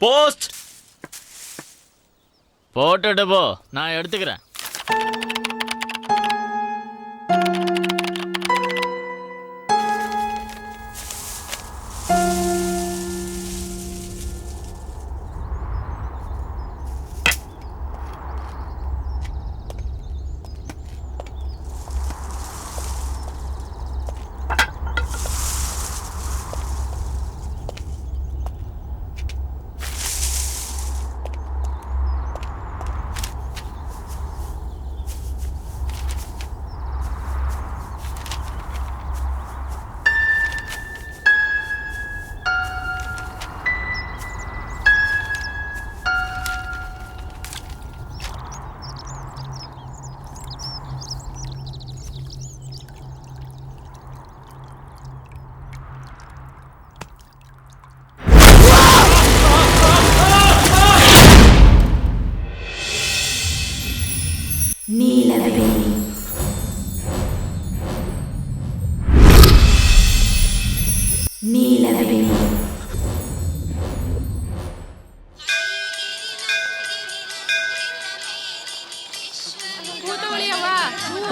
Post போட்டுட்டு போ, நான் எடுத்துக்கிறேன்.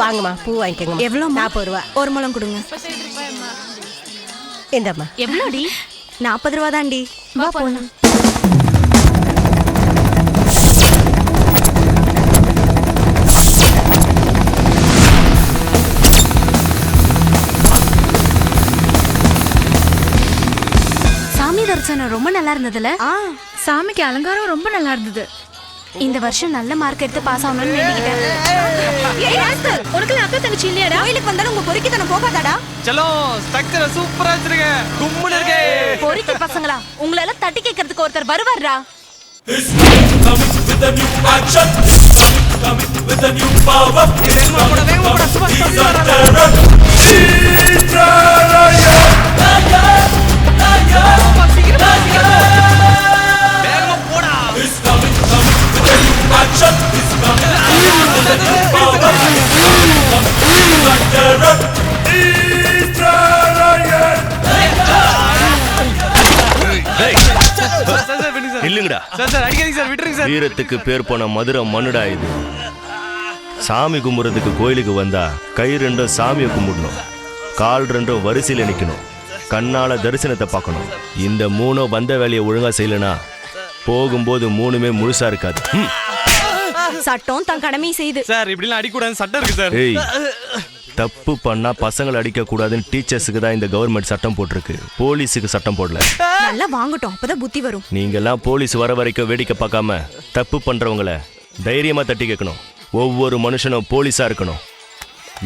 வாங்கம்மா, பூ வாங்கிக்கோங்க. எவ்வளோ? 40 ரூபா. ஒரு முழம் கொடுங்க. இந்தம்மா. எவ்வளோடி? 40 ரூபா தான்டி. வா போலாம். சாமி தரிசனம் ரொம்ப நல்லா இருந்ததுல? சாமிக்கு அலங்காரம் ரொம்ப நல்லா இருந்தது. இந்த வருஷம் நல்ல மார்க் எடுத்து பாஸ் ஆகணும்னு வேண்டிக்கிட்டேன். உனக்கு அக்கா தங்கச்சி இல்லையாடா? கோயிலுக்கு வந்தாலும் உங்க பொறுக்கி தானே போகாதாடா? சலோ ஸ்ட்ரக்சர் சூப்பரா வச்சிருக்க. கும்முன்னு இருக்கே. பொறுக்கி பசங்களா, உங்களை எல்லாம் தட்டி கேட்கறதுக்கு ஒருத்தர் வருவாரா? வீரத்துக்கு பேர் போன மதுரை மண்ணுடா இது. சாமி கும்பிட்றதுக்கு கோயிலுக்கு வந்தா கை ரெண்டும் சாமியை கும்பிடணும், கால் ரெண்டும் வரிசையில் நிற்கணும், கண்ணால தரிசனத்தை பார்க்கணும். இந்த 3 வந்த வேலையை ஒழுங்கா செய்யலனா போகும்போது மூணுமே முழுசா இருக்காது. சட்டம் தன் கடமை செய்து. சார் இப்படிலாம் அடிக்கூடாதுன்னு சட்டம் இருக்கு சார். ஏய், தப்பு பண்ணா பசங்களை அடிக்க கூடாதுன்னு டீச்சர்ஸுக்கு தான் இந்த கவர்மெண்ட் சட்டம் போட்டிருக்கு. போலீஸுக்கு சட்டம் போடல. நல்லா வாங்கட்டும், அப்பதான் புத்தி வரும். நீங்கெல்லாம் போலீஸ் வர வரைக்கும் வேடிக்கை பார்க்காம தப்பு பண்றவங்கள தைரியமா தட்டி கேட்கணும். ஒவ்வொரு மனுஷனும் போலீஸா இருக்கணும்.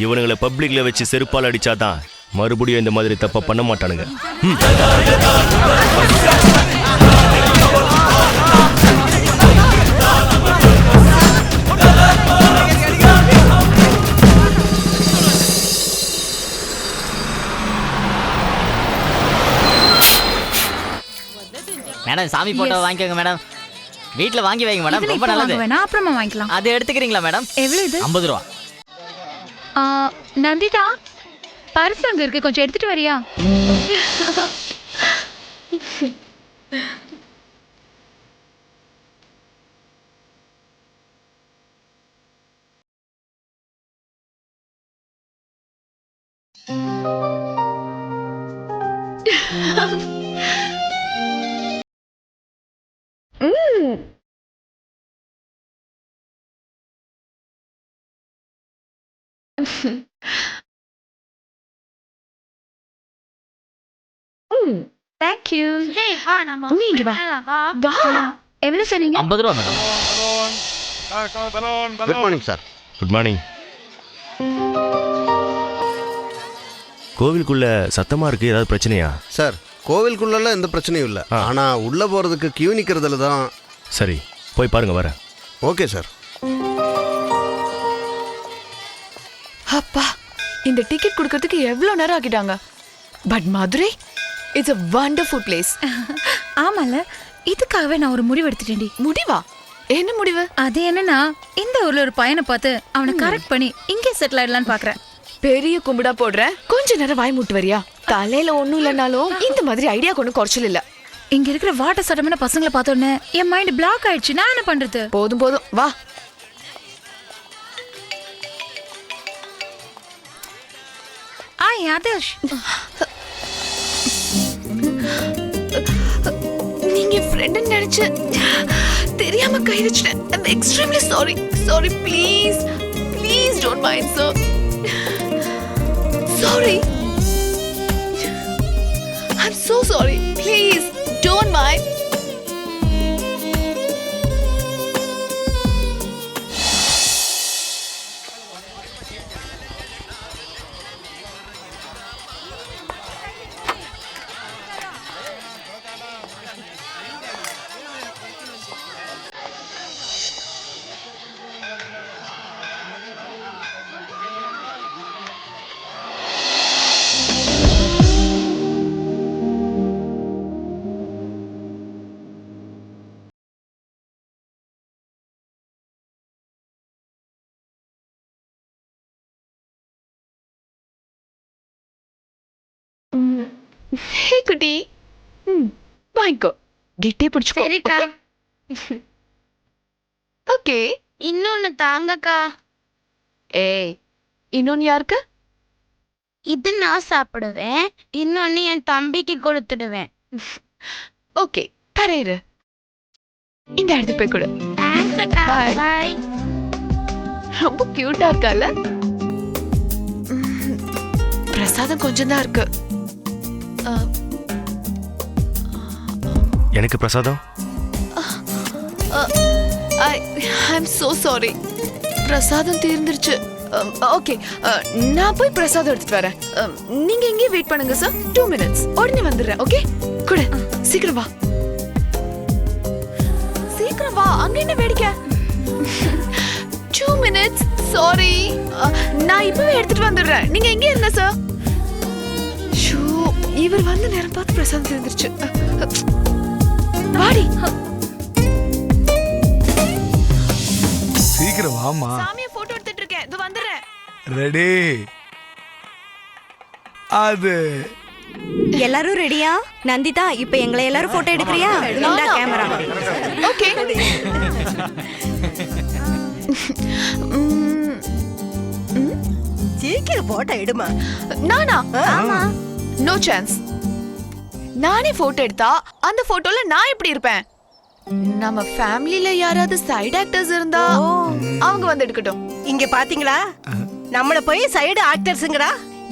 இவனுங்களை பப்ளிக்ல வச்சு செருப்பால் அடிச்சாதான் மறுபடியும் இந்த மாதிரி தப்ப பண்ண மாட்டானுங்க. மேடம் சாமி போட்டோ வாங்கிக்கோங்க மேடம். வீட்டில் வாங்கி வைங்க மேடம், இதுல ரொம்ப இப்ப நல்லது. வாங்க வேணாம், அப்புறமா வாங்கிக்கலாம். அது எடுத்துக்கிறீங்களா மேடம்? எவ்வளவு இது? 50 ரூபா. நந்திதா, பர்ஸ் அங்க இருக்கு, கொஞ்சம் எடுத்துட்டு வரியா? Thank you. நீங்க வா. வா. எவ்வளவு சொன்னீங்க? 50 ரூபா madam. Good morning sir. Good morning. கோவிலுக்குள்ள சத்தமா இருக்கு, ஏதாவது பிரச்சனையா? சார் கோவிலுக்குள்ளெல்லாம் எந்த பிரச்சனையும் இல்லை. ஆனால் உள்ளே போகிறதுக்கு கியூ நிற்கிறதுல தான். சரி, போய் பாருங்க, வரேன். Okay sir. அப்பா, இந்த டிக்கெட் கொடுக்கறதுக்கு எவ்வளவு நேரம் ஆகிட்டாங்க. But Madurai it's a wonderful place. ஆமால, இதுக்காகவே நான் ஒரு முடிவு எடுத்துட்டேன்டி. முடிவா? என்ன முடிவு? அது என்னன்னா, இந்த ஊர்ல ஒரு பையனை பார்த்து அவனை கரெக்ட் பண்ணி இங்கே செட்டில் ஆயிடலான்னு பாக்குறேன். பெரிய கும்பிடா போடுறேன், கொஞ்ச நேரம் வாய் மூட்டு வரியா? தலையில ஒண்ணும் இல்லைனாலும் இந்த மாதிரி ஐடியா கொண்டு குறைச்சல் இல்ல. இங்க இருக்கிற வாட்டர் சட்டமான பசங்களை பார்த்தோன்னே என் மைண்ட் பிளாக் ஆயிடுச்சு. நான் என்ன பண்றது? போதும் போதும், வா. ஆதர்ஷ், நீங்க ஃப்ரெண்ட் நினைச்சு தெரியாம கை வச்சிட்டேன். I'm extremely sorry. Sorry, please. Please don't mind, sir. Sorry. I'm so sorry. Please don't mind. ஹே குட்டி, வாங்கிக்கோ. கிட்டே பிடிச்சுக்கோ. சரிக்கா. ஓகே. இன்னொன்னு தாங்கக்கா. ஏய், இன்னொன்னு யாருக்கு? இது நான் சாப்பிடுவேன், இன்னொன்னு என் தம்பிக்கு கொடுத்துடுவேன். ஓகே, தரேரு. இந்த இடத்துக்கு போய் கொடு. Bye. பாய். ரொம்ப கியூட்டா இருக்கால. பிரசாதம் கொஞ்சம் தான் இருக்கு. எனக்கு பிரசாதம்? I'm so sorry. பிரசாதம் தீர்ந்துருச்சு. ஓகே, நான் போய் பிரசாதம் எடுத்துட்டு வரேன். நீங்க எங்கே வெயிட் பண்ணுங்க சார். 2 minutes. உடனே வந்துடுறேன். ஓகே, குடு. சீக்கிரம் வா. சீக்கிரம் வா. அங்க என்ன வேடிக்கை? 2 minutes. சாரி, நான் இப்பவே எடுத்துட்டு வந்துடுறேன். நீங்க எங்க இருங்க சார். ஷூ, இவர் வந்த நேரம் பார்த்து பிரசாதம் தீர்ந்துருச்சு. வாடி. சீக்கிரம் வாமா. சாமியை போட்டோ எடுத்துட்டு இருக்கேன். இது வந்துடுறேன். ரெடி. அது எல்லாரும் ரெடியா? நந்திதா, இப்ப எங்களை எல்லாரும் போட்டோ எடுக்கறியா? இந்த கேமரா. ஓகே. சீக்கிரம் போட்டோ எடுமா. நானா? ஆமா. No chance. நானே போட்டோ எடுத்தா அந்த போட்டோல நான் எப்படி இருப்பேன்? நம்ம ஃபேமிலில யாராவது சைடு ஆக்டர்ஸ் இருந்தா அவங்க வந்து எடுக்கட்டும். இங்க பாத்தீங்களா நம்மள போய் சைடு ஆக்டர்ஸ்ங்கடா,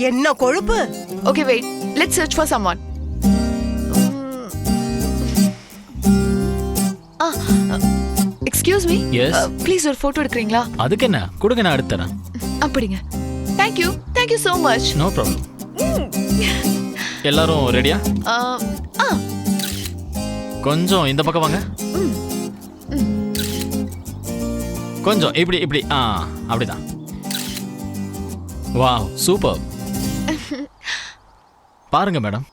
என்ன கொழுப்பு. Okay wait, let's search for someone. Excuse me, Yes. Please ஒரு போட்டோ எடுக்கிறீங்களா? அதுக்கு என்ன கொடுங்க, நான் எடுத்து தரேன். அப்படிங்க. Thank you so much. No problem. எல்லாரும் ரெடியா? கொஞ்சம் இந்த பக்கம் வாங்க. கொஞ்சம் இப்படி இப்படி. அப்படிதான். Wow, super. பாருங்க மேடம்.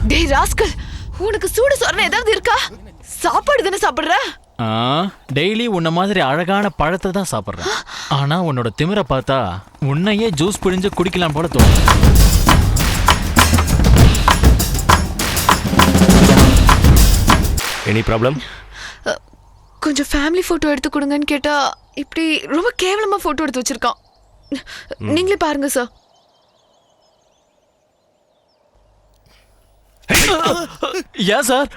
டேய் ராஸ்கல், உனக்கு சூடு சொரணை ஏதாவது இருக்கா? சாப்பாடு தானே சாப்பிடுற? டெய்லி உன்ன மாதிரி அழகான பழத்தை தான் சாப்பிட்றேன். ஆனா உன்னோட திமிரை பார்த்தா உன்னையே ஜூஸ் பிழிஞ்சு குடிக்கலாம் போல தோணும். Any problem? கொஞ்சம் ஃபேமிலி போட்டோ எடுத்து கொடுங்கன்னு கேட்டா இப்படி ரொம்ப கேவலமா போட்டோ எடுத்து வச்சிருக்கான். நீங்களே பாருங்க சார். ஏன் சார்?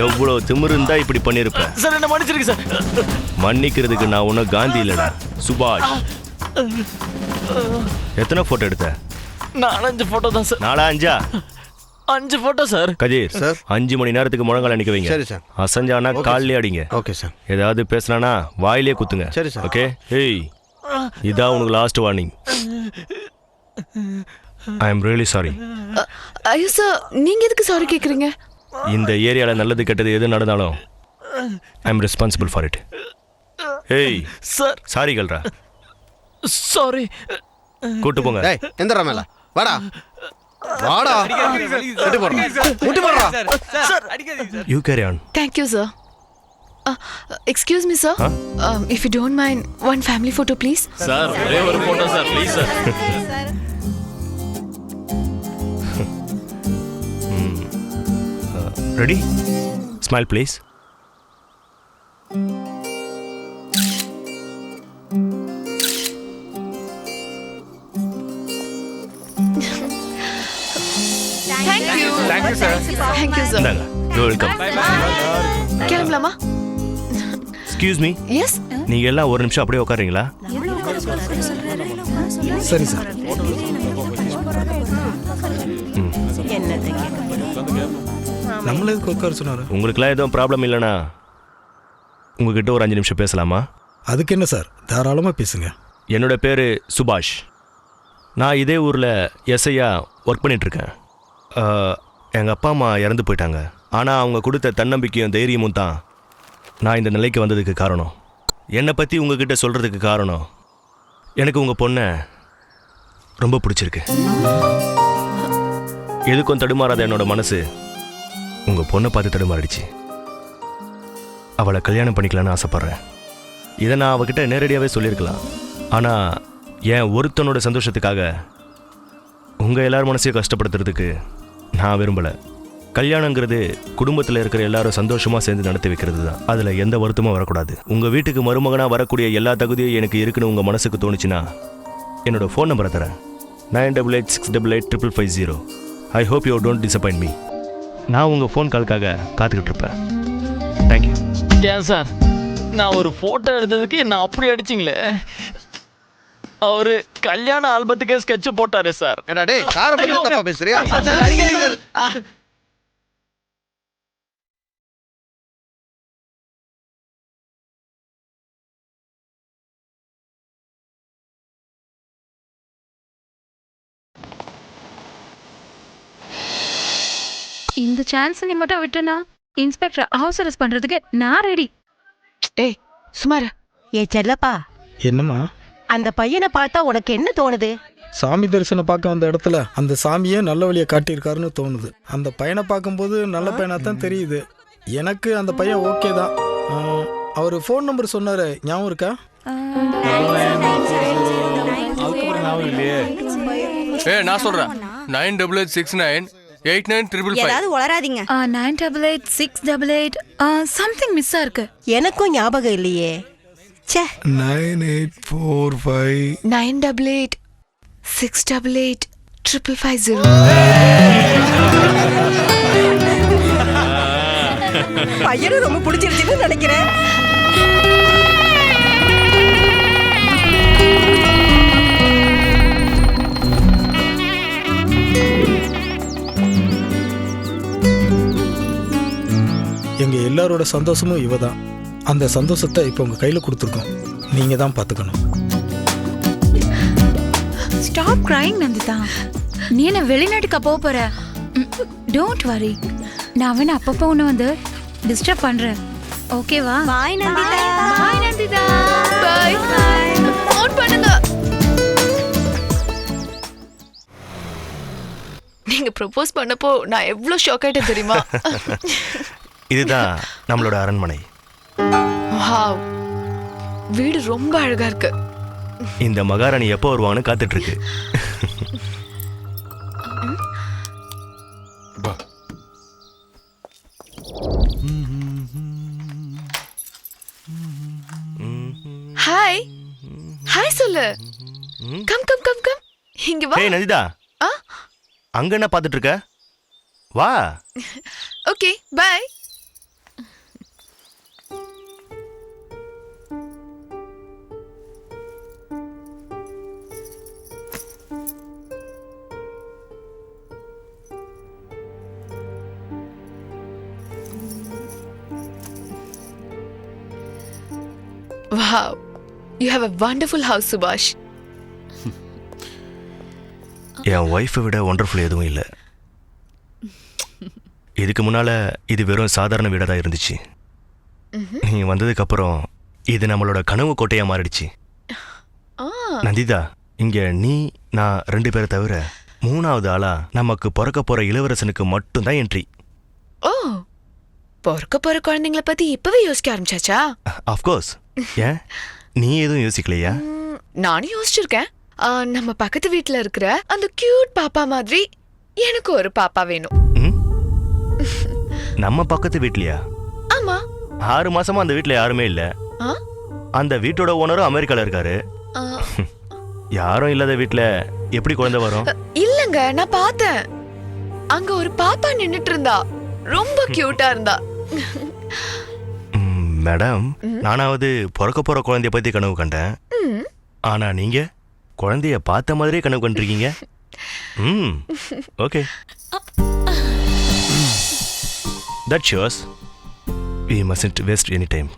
எவ்வளவு திமிரு இருந்தா இப்படி பண்ணிருப்ப? சார் என்ன மன்னிச்சிருங்க சார். மன்னிக்கிறதுக்கு நான் ஒன்னும் காந்தி இல்லடா, சுபாஷ். எத்தனை போட்டோ எடுத்த? 4-5 போட்டோ தான் sir. 4-5? 5 photo sir. Kathir sir. 5 மணி நேரத்துக்கு முழங்கால நிக்க வைங்க. சரி சார். அசஞ்சானா கால்லே அடிங்க. Okay sir. ஏதாவது பேசினானா வாயிலே குத்துங்க. சரி சார். ஓகே. ஏய், இதான் உனக்கு last warning. I am really sorry. ஐயோ சார், நீங்க எதுக்கு சாரி கேக்குறீங்க? இந்த ஏரியால நல்லது கெட்டது எது நடந்தாலும் I am responsible for it. ஏய் சார், சாரி கல்ரா. சாரி. கூட்டு போங்க. டேய் எந்திரா மேல வாடா வாடா. முட்டி போடுறா. சார் அடிக்காதீங்க sir. You carry on. Thank you sir. Excuse me sir, if you don't mind one family photo please. Sir ஒரே ஒரு photo sir, please sir. Ready? Smile please. Thank you sir. Thank you sir. இந்தாங்க, யூ வெல்கம். கிளம்பலாமா? Excuse me, yes. நீங்க எல்லாம் ஒரு நிமிஷம் அப்படியே உட்காருங்களா? சரி சார். என்னத்தை நம்மள எதுக்கு உட்கார சொன்னாரு? உங்களுக்குலாம் எதுவும் ப்ராப்ளம் இல்லைனா உங்ககிட்ட ஒரு 5 நிமிஷம் பேசலாமா? அதுக்கு என்ன சார், தாராளமா பேசுங்க. என்னோட பேர் சுபாஷ். நான் இதே ஊரில் எஸ்ஐயா ஒர்க் பண்ணிகிட்ருக்கேன். எங்கள் அப்பா அம்மா இறந்து போயிட்டாங்க. ஆனால் அவங்க கொடுத்த தன்னம்பிக்கையும் தைரியமும் தான் நான் இந்த நிலைக்கு வந்ததுக்கு காரணம். என்னை பற்றி உங்ககிட்ட சொல்கிறதுக்கு காரணம், எனக்கு உங்கள் பொண்ணை ரொம்ப பிடிச்சிருக்கு. எதுக்கும் தடுமாறாத என்னோட மனசு உங்கள் பொண்ணை பார்த்து தடுமாறிடுச்சு. அவளை கல்யாணம் பண்ணிக்கலான்னு ஆசைப்பட்றேன். இதை நான் அவகிட்ட நேரடியாகவே சொல்லியிருக்கலாம். ஆனால் என் ஒருத்தனோட சந்தோஷத்துக்காக உங்கள் எல்லார் மனசையும் கஷ்டப்படுத்துறதுக்கு நான் விரும்பலை. கல்யாணங்கிறது குடும்பத்தில் இருக்கிற எல்லாரும் சந்தோஷமாக சேர்ந்து நடத்தி வைக்கிறது தான். அதில் எந்த வருத்தமும் வரக்கூடாது. உங்கள் வீட்டுக்கு மருமகனாக வரக்கூடிய எல்லா தகுதியும் எனக்கு இருக்குன்னு உங்கள் மனசுக்கு தோணுச்சுன்னா என்னோட ஃபோன் நம்பரை தரேன். 9886885550. I hope you don't disappoint me. நான் உங்கள் ஃபோன் கால்க்காக காத்துக்கிட்டு இருப்பேன். தேங்க்யூ. ஏன் சார், நான் ஒரு போட்டோ எடுத்ததுக்கு என்ன அப்படி அடிச்சிங்களே? அவரு கல்யாண ஆல்பத்துக்கே ஸ்கெட்ச் போட்டாரு சார். என்னடா டேய், காரை பத்தி தப்பா பேசுறியா? இந்த சான்ஸ் நீ மட்டும் விட்டனா இன்ஸ்பெக்டர் ஹவுஸ் அரெஸ்ட் பண்றதுக்கு நான் ரெடி. டேய் சுமார். ஏ செல்லப்பா, என்னம்மா? அந்த பையனை பார்த்தா உனக்கு என்ன தோணுது? சாமி தரிசனம் பார்க்க வந்த இடத்துல அந்த சாமியே நல்ல வழியை காட்டியிருக்காருன்னு தோணுது. அந்த பையனை பார்க்கும்போது நல்ல பையனா தான் தெரியுது. எனக்கு அந்த பையன் ஓகே தான். அவர் ஃபோன் நம்பர் சொன்னாரு, ஞாபகம் இருக்கா? நான் சொல்றேன் 98698955. ஏதாவது உளராதீங்க. 988688 சம்திங் மிஸ் இருக்கு. எனக்கும் ஞாபகம் இல்லையே. ச்சே. 9845 988 688 550. பையனும் ரொம்ப பிடிச்சிருச்சுன்னு நினைக்கிறேன். எங்க எல்லாரோட சந்தோஷமும் இவ தான். அந்த சந்தோஷத்தை இப்போ உங்க கையில கொடுத்துருக்கோம். நீங்க தான் பார்த்துக்கணும். Stop crying Nandita. நீ என்ன வெளிநாட்டுக்கு போற? Don't worry. நான் வேணா அப்பப்போ உன்னை வந்து டிஸ்டர்ப் பண்றேன். ஓகேவா? பாய் நந்திதா. பாய் நந்திதா. பை ஃபோன் பண்ணுங்க. நீங்க ப்ரோபோஸ் பண்ணப்போ நான் எவ்வளவு ஷாக் ஆயிட்டேன் தெரியுமா? இதுதான் நம்மளோட அரண்மனை. வாவ், வீடு ரொம்ப அழகா இருக்கு. இந்த மகாராணி எப்போ வருவான்னு காத்துட்டு இருக்கு. ஹாய் ஹாய் சொல்லு. கம் கம் கம் கம் இங்க வா. ஏய் நந்திதா, ஆ அங்க என்ன பார்த்துட்டு இருக்க? வா. Okay bye. Wow, you have a wonderful house, Subhash. N wifi விட ஒண்டர்ஃபுல் எதுவும் இல்லை. இதுக்கு முன்னால இது வெறும் சாதாரண வீடாக தான் இருந்துச்சு. நீ வந்ததுக்கு அப்புறம் இது நம்மளோட கனவு கோட்டையா மாறிடுச்சு. நந்திதா, இங்க நீ நான் 2 பேரை தவிர 3வது ஆளா நமக்கு பிறக்க போற இளவரசனுக்கு மட்டும்தான் என்ட்ரி. ஓ, பிறக்க போற குழந்தைங்கள பத்தி இப்பவே யோசிக்க ஆரம்பிச்சாச்சா? ஆஃப்கோர்ஸ். ஏன் நீ எதுவும் யோசிக்கலையா? நானும் யோசிச்சிருக்கேன். நம்ம பக்கத்து வீட்ல இருக்கிற அந்த கியூட் பாப்பா மாதிரி எனக்கு ஒரு பாப்பா வேணும். நம்ம பக்கத்து வீட்லயா? ஆமா. 6 மாசமா அந்த வீட்ல யாருமே இல்ல. அந்த வீட்டோட ஓனரும் அமெரிக்கால இருக்காரு. யாரும் இல்லாத வீட்ல எப்படி குழந்தை வரும்? இல்லங்க, நான் பார்த்தேன். அங்க ஒரு பாப்பா நின்னுட்டு இருந்தா, ரொம்ப கியூட்டா இருந்தா. மேடம், நானாவது பிறக்க போற குழந்தைய பத்தி கனவு கண்டேன். ஆனா நீங்க குழந்தைய பார்த்த மாதிரியே கனவு கண்டிருக்கீங்க. Okay, that shows we mustn't waste any time.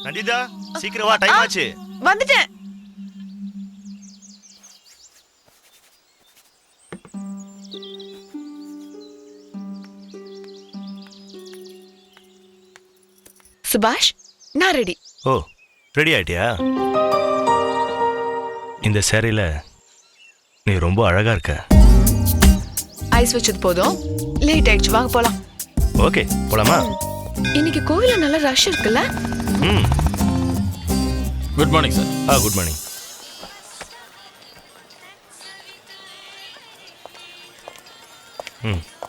Nandita, சீக்கிரம் வா, டைம் ஆச்சு. வந்துட்டேன். சுபாஷ், நான் ரெடி. ஓ, ரெடி ஆயிட்டியா? இந்த சேரில நீ ரொம்ப அழகா இருக்க. ஐஸ் வச்சது போதும். லேட் ஆயிடுச்சு, வாங்க போலாம். ஓகே போலாமா? இன்னைக்கு கோவில்ல நல்ல ரஷ் இருக்குல்ல? ம். Good morning sir. Good morning.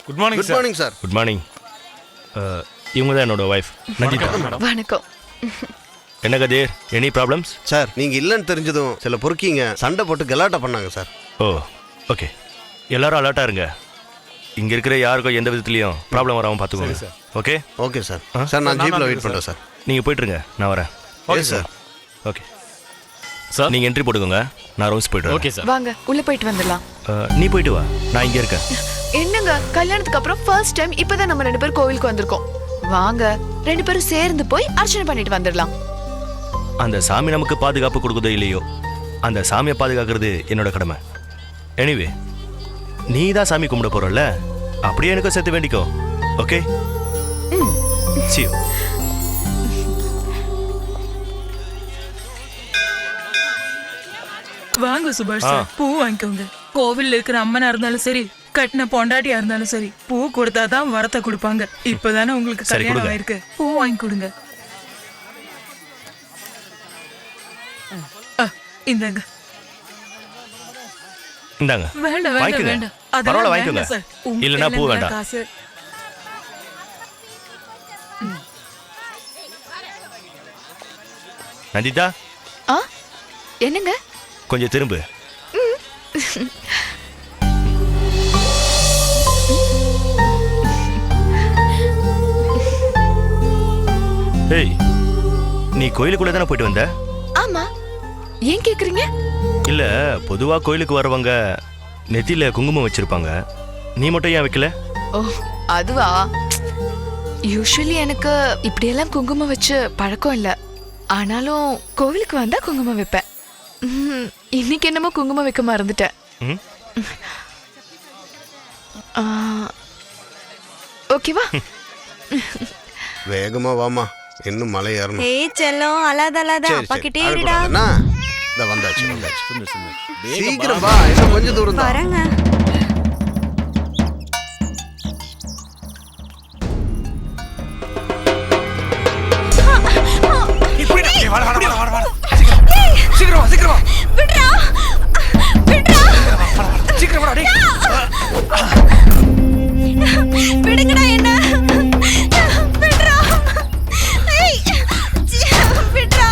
Good morning good morning sir. Good morning. இவங்க தான் என்னோட ஒய்ஃப் நந்திதா. வணக்கம். என்ன கதிர், எனி ப்ராப்ளம்ஸ்? சார் நீங்க இல்லைன்னு தெரிஞ்சதும் சில பொறுக்கிங்க சண்டை போட்டு கலாட்டா பண்ணாங்க சார். ஓ ஓகே, எல்லாரும் அலர்ட்டாக இருங்க. இங்கே இருக்கிற யாருக்கும் எந்த விதத்துலையும் ப்ராப்ளம் வராமல் பார்த்துக்கோங்க. Okay okay sir. சார் நான் ஜீப்ல வெயிட் பண்றேன் சார். நீங்கள் போயிட்டுருங்க, நான் வரேன். Okay sir. ஓகே சார், நீங்கள் என்ட்ரி போட்டுக்கோங்க, நான் ரவுண்ட்ஸ் போய்ட்டு ஓகே சார். வாங்க உள்ள போயிட்டு வந்துடலாம். நீ போயிட்டு வா, நான் இங்கே இருக்கேன். என்னங்க கல்யாணத்துக்கு அப்புறம் ஃபர்ஸ்ட் டைம் இப்பதான் நம்ம 2 பேரும் கோவிலுக்கு வந்திருக்கோம். வாங்க 2 பேரும் சேர்ந்து போய் அர்ச்சனை பண்ணிட்டு வந்துடலாம். அந்த சாமி நமக்கு பாதுகாப்பு கொடுக்குதோ இல்லையோ, அந்த சாமியை பாதுகாக்கிறது என்னோட கடமை. எனிவே நீ தான் சாமி கும்பிட போறல்ல, அப்படியே எனக்கும் சேர்த்து வேண்டிக்கோ. Okay see you. வாங்க சுபாஷ் சார், பூ வாங்கிக்கோங்க. கோவில்ல இருக்கிற அம்மனா இருந்தாலும் சரி, கட்டின பொண்டாட்டியா இருந்தாலும் சரி, பூ கொடுத்தாதான் வரத்தை கொடுப்பாங்க. இப்பதானே உங்களுக்கு சரி, கல்யாணம் கொடுங்க. ஆயிருக்கு, பூ வாங்கி கொடுங்க. இந்தாங்க. இந்தாங்க, வேண்டாம் வாங்கிக்கோங்க. வேண்டாம் வேண்டாம், பரவாயில்ல, அதெல்லாம் வாங்கிக்கோங்க. வேண்டாம் சார். உங்க இல்லைன்னா பூ கையில வேண்டாம். காசு. நந்திதா ஆ என்னங்க? கொஞ்சம் திரும்பு. ஏய், நீ கோயிலுக்குள்ள தானே போயிட்டு வந்த? ஆமா, ஏன் கேக்குறீங்க? இல்ல, பொதுவா கோயிலுக்கு வரவங்க நெத்தியில குங்குமம் வச்சிருப்பாங்க, நீ மட்டும் ஏன் வைக்கல? ஓ அதுவா, யூசுவலி எனக்கு இப்படியெல்லாம் குங்குமம் வச்சு பழக்கம் இல்ல. ஆனாலும் கோவிலுக்கு வந்தா குங்குமம் வைப்பேன். இன்னைக்கு என்னமோ குங்குமம் வைக்க மறந்துட்டேன். ம்? ஓகேவா? வேகமா வாமா, இன்னும் மலை ஏறணும். ஏய் செல்லம், அழாத அழாத, சரி, அப்பா சரி. கிட்டே அழக்கூடாது. இருடா. அண்ணா, இதோ வந்தாச்சு. சீக்கிரம் வா, இன்னும் கொஞ்சம் தூரம் தான். வரேங்க. விட்றா விட்றா, விடுங்கடா என்ன, விட்றா. ஏய், விட்றா.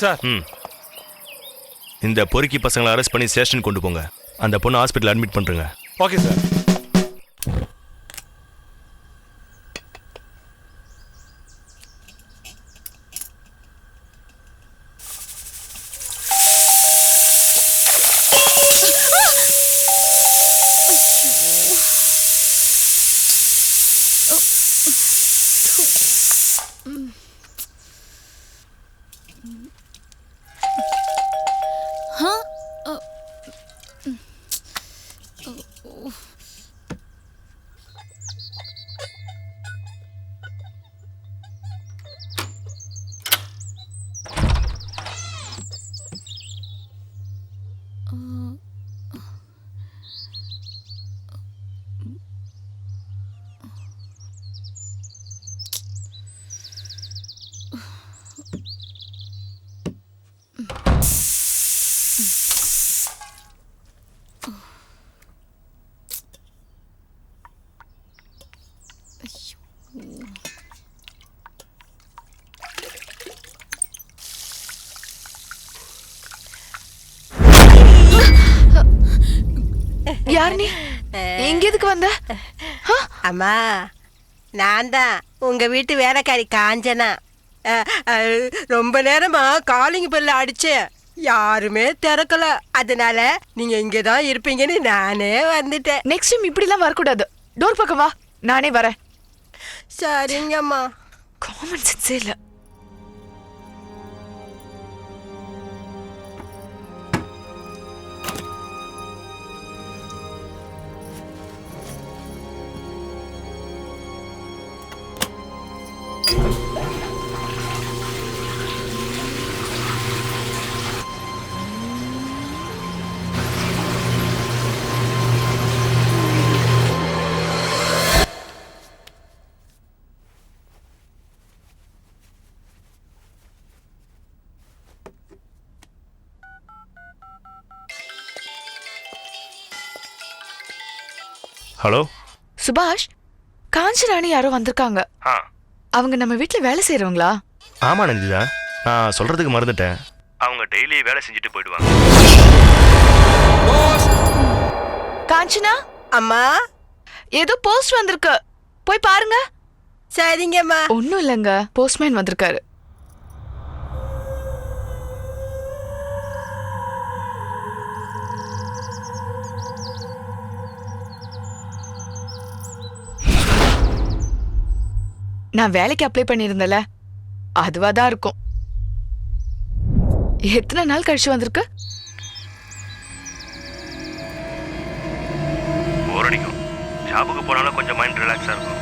சார். இந்த பொறுக்கி பசங்களை அரெஸ்ட் பண்ணி ஸ்டேஷன் கொண்டு போங்க. அந்த பொண்ணு ஹாஸ்பிட்டல் அட்மிட் பண்ணுறேங்க. Okay sir. யார் நீ இங்க எதுக்கு வந்த? அம்மா நான் தான் உங்க வீட்டு வேலைக்காரி காஞ்சனா. ரொம்ப நேரமா காலிங் பெல்ல அடிச்சேன், யாருமே திறக்கல. அதனால நீங்க இங்கதான் இருப்பீங்கன்னு நானே வந்துட்டேன். நெக்ஸ்ட் டைம் இப்படி எல்லாம் வரக்கூடாது. டோர் பக்கம் வா, நானே வரேன். சரிங்கம்மா. காமன் சென்ஸே இல்ல. ஹலோ சுபாஷ், காஞ்சனானி யாரோ வந்திருக்காங்க. அவங்க நம்ம வீட்ல வேலை செய்யறவங்களா? ஆமா நந்திதா, நான் சொல்றதுக்கு மறந்துட்டேன். அவங்க டெய்லி வேலை செஞ்சுட்டு போயிடுவாங்க. காஞ்சனா அம்மா, ஏதோ போஸ்ட் வந்திருக்கு, போய் பாருங்க. சரிங்கம்மா. ஒண்ணும் இல்லைங்க, போஸ்ட்மேன் வந்திருக்காரு. நான் வேலைக்கு அப்ளை பண்ணியிருந்தேன்ல, அதுவா தான் இருக்கும். எத்தனை நாள் கழிச்சு வந்திருக்கு? போர் அடிக்கும். ஜாபுக்கு போனாலும் கொஞ்சம் மைண்ட் ரிலாக்ஸா இருக்கும்.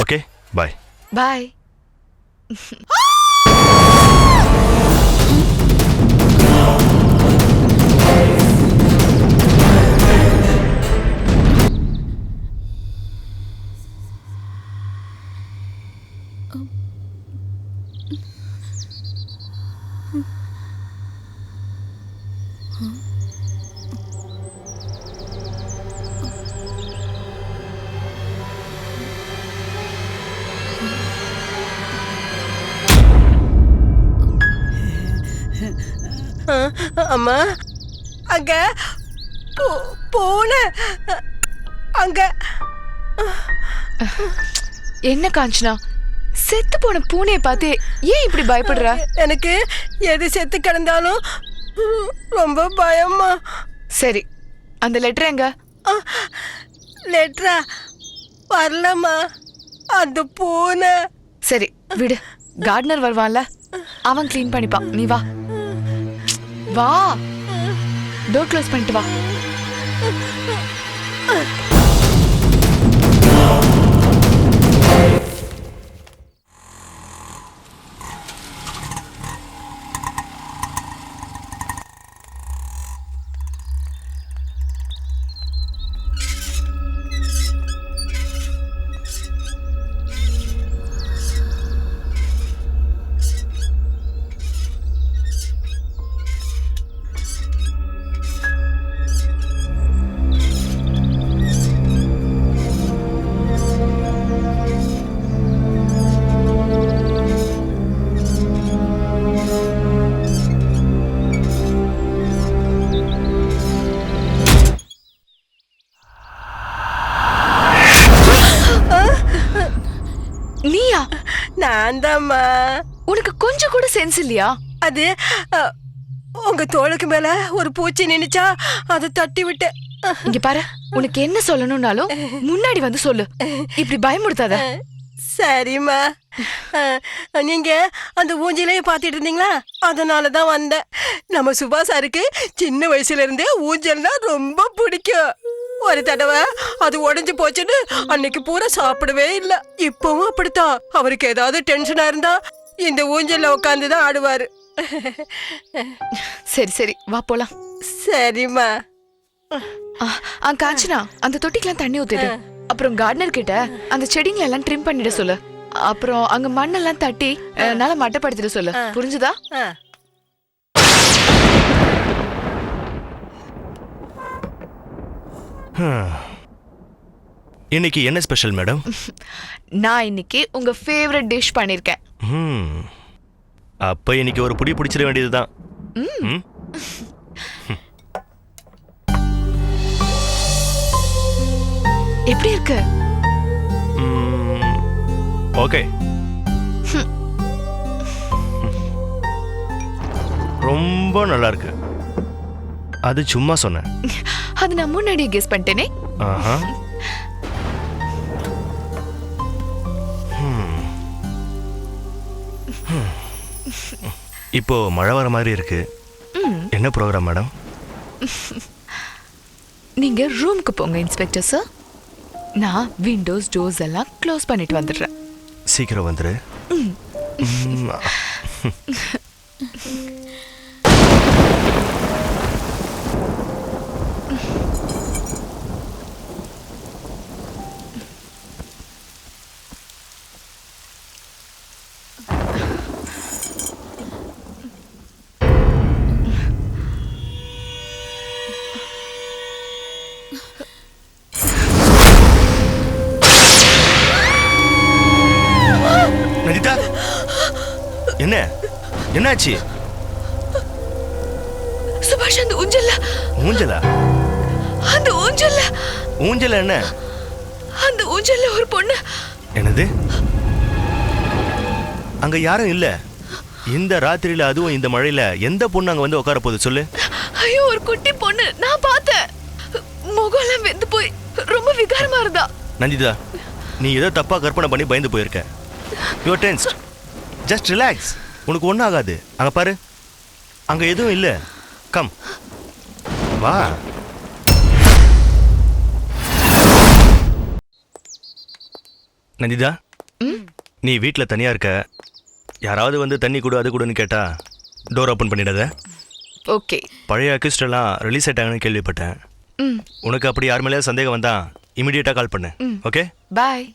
ஓகே, பாய். பாய். அம்மா, அங்க பூனை அங்க. என்ன காஞ்சனா, செத்து போன பூனைய பார்த்து ஏன் இப்படி பயப்படுற? எனக்கு எது செத்து கிடந்தாலும் ரொம்ப பயமா. சரி, அந்த லெட்டர் எங்க? லெட்டரா? வரலம்மா, அந்த பூனை. சரி விடு, கார்டனர் வருவான்ல, அவன் கிளீன் பண்ணிப்பான். நீ வா வா, டோர் க்ளோஸ் பண்ணிட்டு வா. நீயா? நான் தான்மா. உனக்கு கொஞ்சம் கூட சென்ஸ் இல்லையா? அது உங்க தோளுக்கு மேல ஒரு பூச்சி நினைச்சா அதை தட்டி விட்டு. இங்க பாரு, உனக்கு என்ன சொல்லணும்னாலும் முன்னாடி வந்து சொல்லு, இப்படி பயமுடுத்தாத. சரிம்மா. நீங்க அந்த ஊஞ்சலையும் பாத்துட்டு இருந்தீங்களா? அதனாலதான் வந்தேன். நம்ம சுபாஷ் சாருக்கு சின்ன வயசுல இருந்தே ஊஞ்சல்னா ரொம்ப பிடிக்கும். ஒரு தடவை அது உடைஞ்சு போச்சுன்னு அன்னைக்கு பூரா சாப்பிடவே இல்ல. இப்பவும் அப்படித்தான். அவருக்கு ஏதாவது டென்ஷனா இருந்தா இந்த ஊஞ்சல்ல உட்காந்துதான் ஆடுவாரு. சரி சரி, வா போலாம். சரிம்மா. காஞ்சனா, அந்த தொட்டிக்கெல்லாம் தண்ணி ஊத்திடு. அப்புறம் கார்டனர் கிட்ட அந்த செடிங்களை எல்லாம் ட்ரிம் பண்ணிட சொல்லு. அப்புறம் அங்க மண்ணெல்லாம் தட்டி நல்லா மட்டப்படுத்திட சொல்லு. புரிஞ்சுதா? இன்னைக்கு என்ன ஸ்பெஷல் மேடம்? நான் இன்னைக்கு உங்க ஃபேவரட் டிஷ் பண்ணிருக்கேன். அப்ப இன்னைக்கு ஒரு புடி பிடிச்சிட வேண்டியதுதான். எப்படி இருக்கு? ஓகே. ரொம்ப நல்லா இருக்கு. அது சும்மா சொன்னேன். அது நான் முன்னாடியே கெஸ் பண்ணிட்டேனே. ஆஹா. இப்போ மழை வர மாதிரி இருக்கு. என்ன ப்ரோக்ராம் மேடம்? நீங்க ரூமுக்கு போங்க இன்ஸ்பெக்டர் சார். நான் விண்டோஸ் டோர்ஸ் எல்லாம் க்ளோஸ் பண்ணிட்டு வந்துடுறேன். சீக்கிரம் வந்துரு. நதிதா, என்ன என்னாச்சு? சுபாஷ், அந்த ஊஞ்சல்ல ஊஞ்சலா? அந்த ஊஞ்சல்ல ஊஞ்சல் என்ன? அந்த ஊஞ்சல்ல ஒரு பொண்ணு. என்னது? அங்க யாரும் இல்ல. இந்த ராத்திரியில, அதுவும் இந்த மழையில எந்த பொண்ணு அங்க வந்து உட்கார போகுது சொல்லு? ஐயோ, ஒரு குட்டி பொண்ணு. நான் பார்த்தேன். முகம்லாம் வெந்து போய் ரொம்ப விகாரமா இருந்தா. நந்திதா, நீ ஏதோ தப்பா கற்பனை பண்ணி பயந்து போயிருக்க. You are tensed. Just relax. உனக்கு ஒன்றும் ஆகாது. அங்க பாரு, அங்க எதுவும் இல்ல. கம், வா. நந்திதா, நீ வீட்ல தனியா இருக்க. யாராவது வந்து தண்ணி கொடு, அது கொடுன்னு கேட்டா டோர் ஓப்பன் பண்ணிடாத. ஓகே. பழைய அக்யூஸ்ட் எல்லாம் ரிலீஸ் ஆயிட்டாங்கன்னு கேள்விப்பட்டேன். உனக்கு அப்படி யார் மேலேயும் சந்தேகம் வந்தா இமிடியேட்டா கால் பண்ணு. ஓகே, பாய்.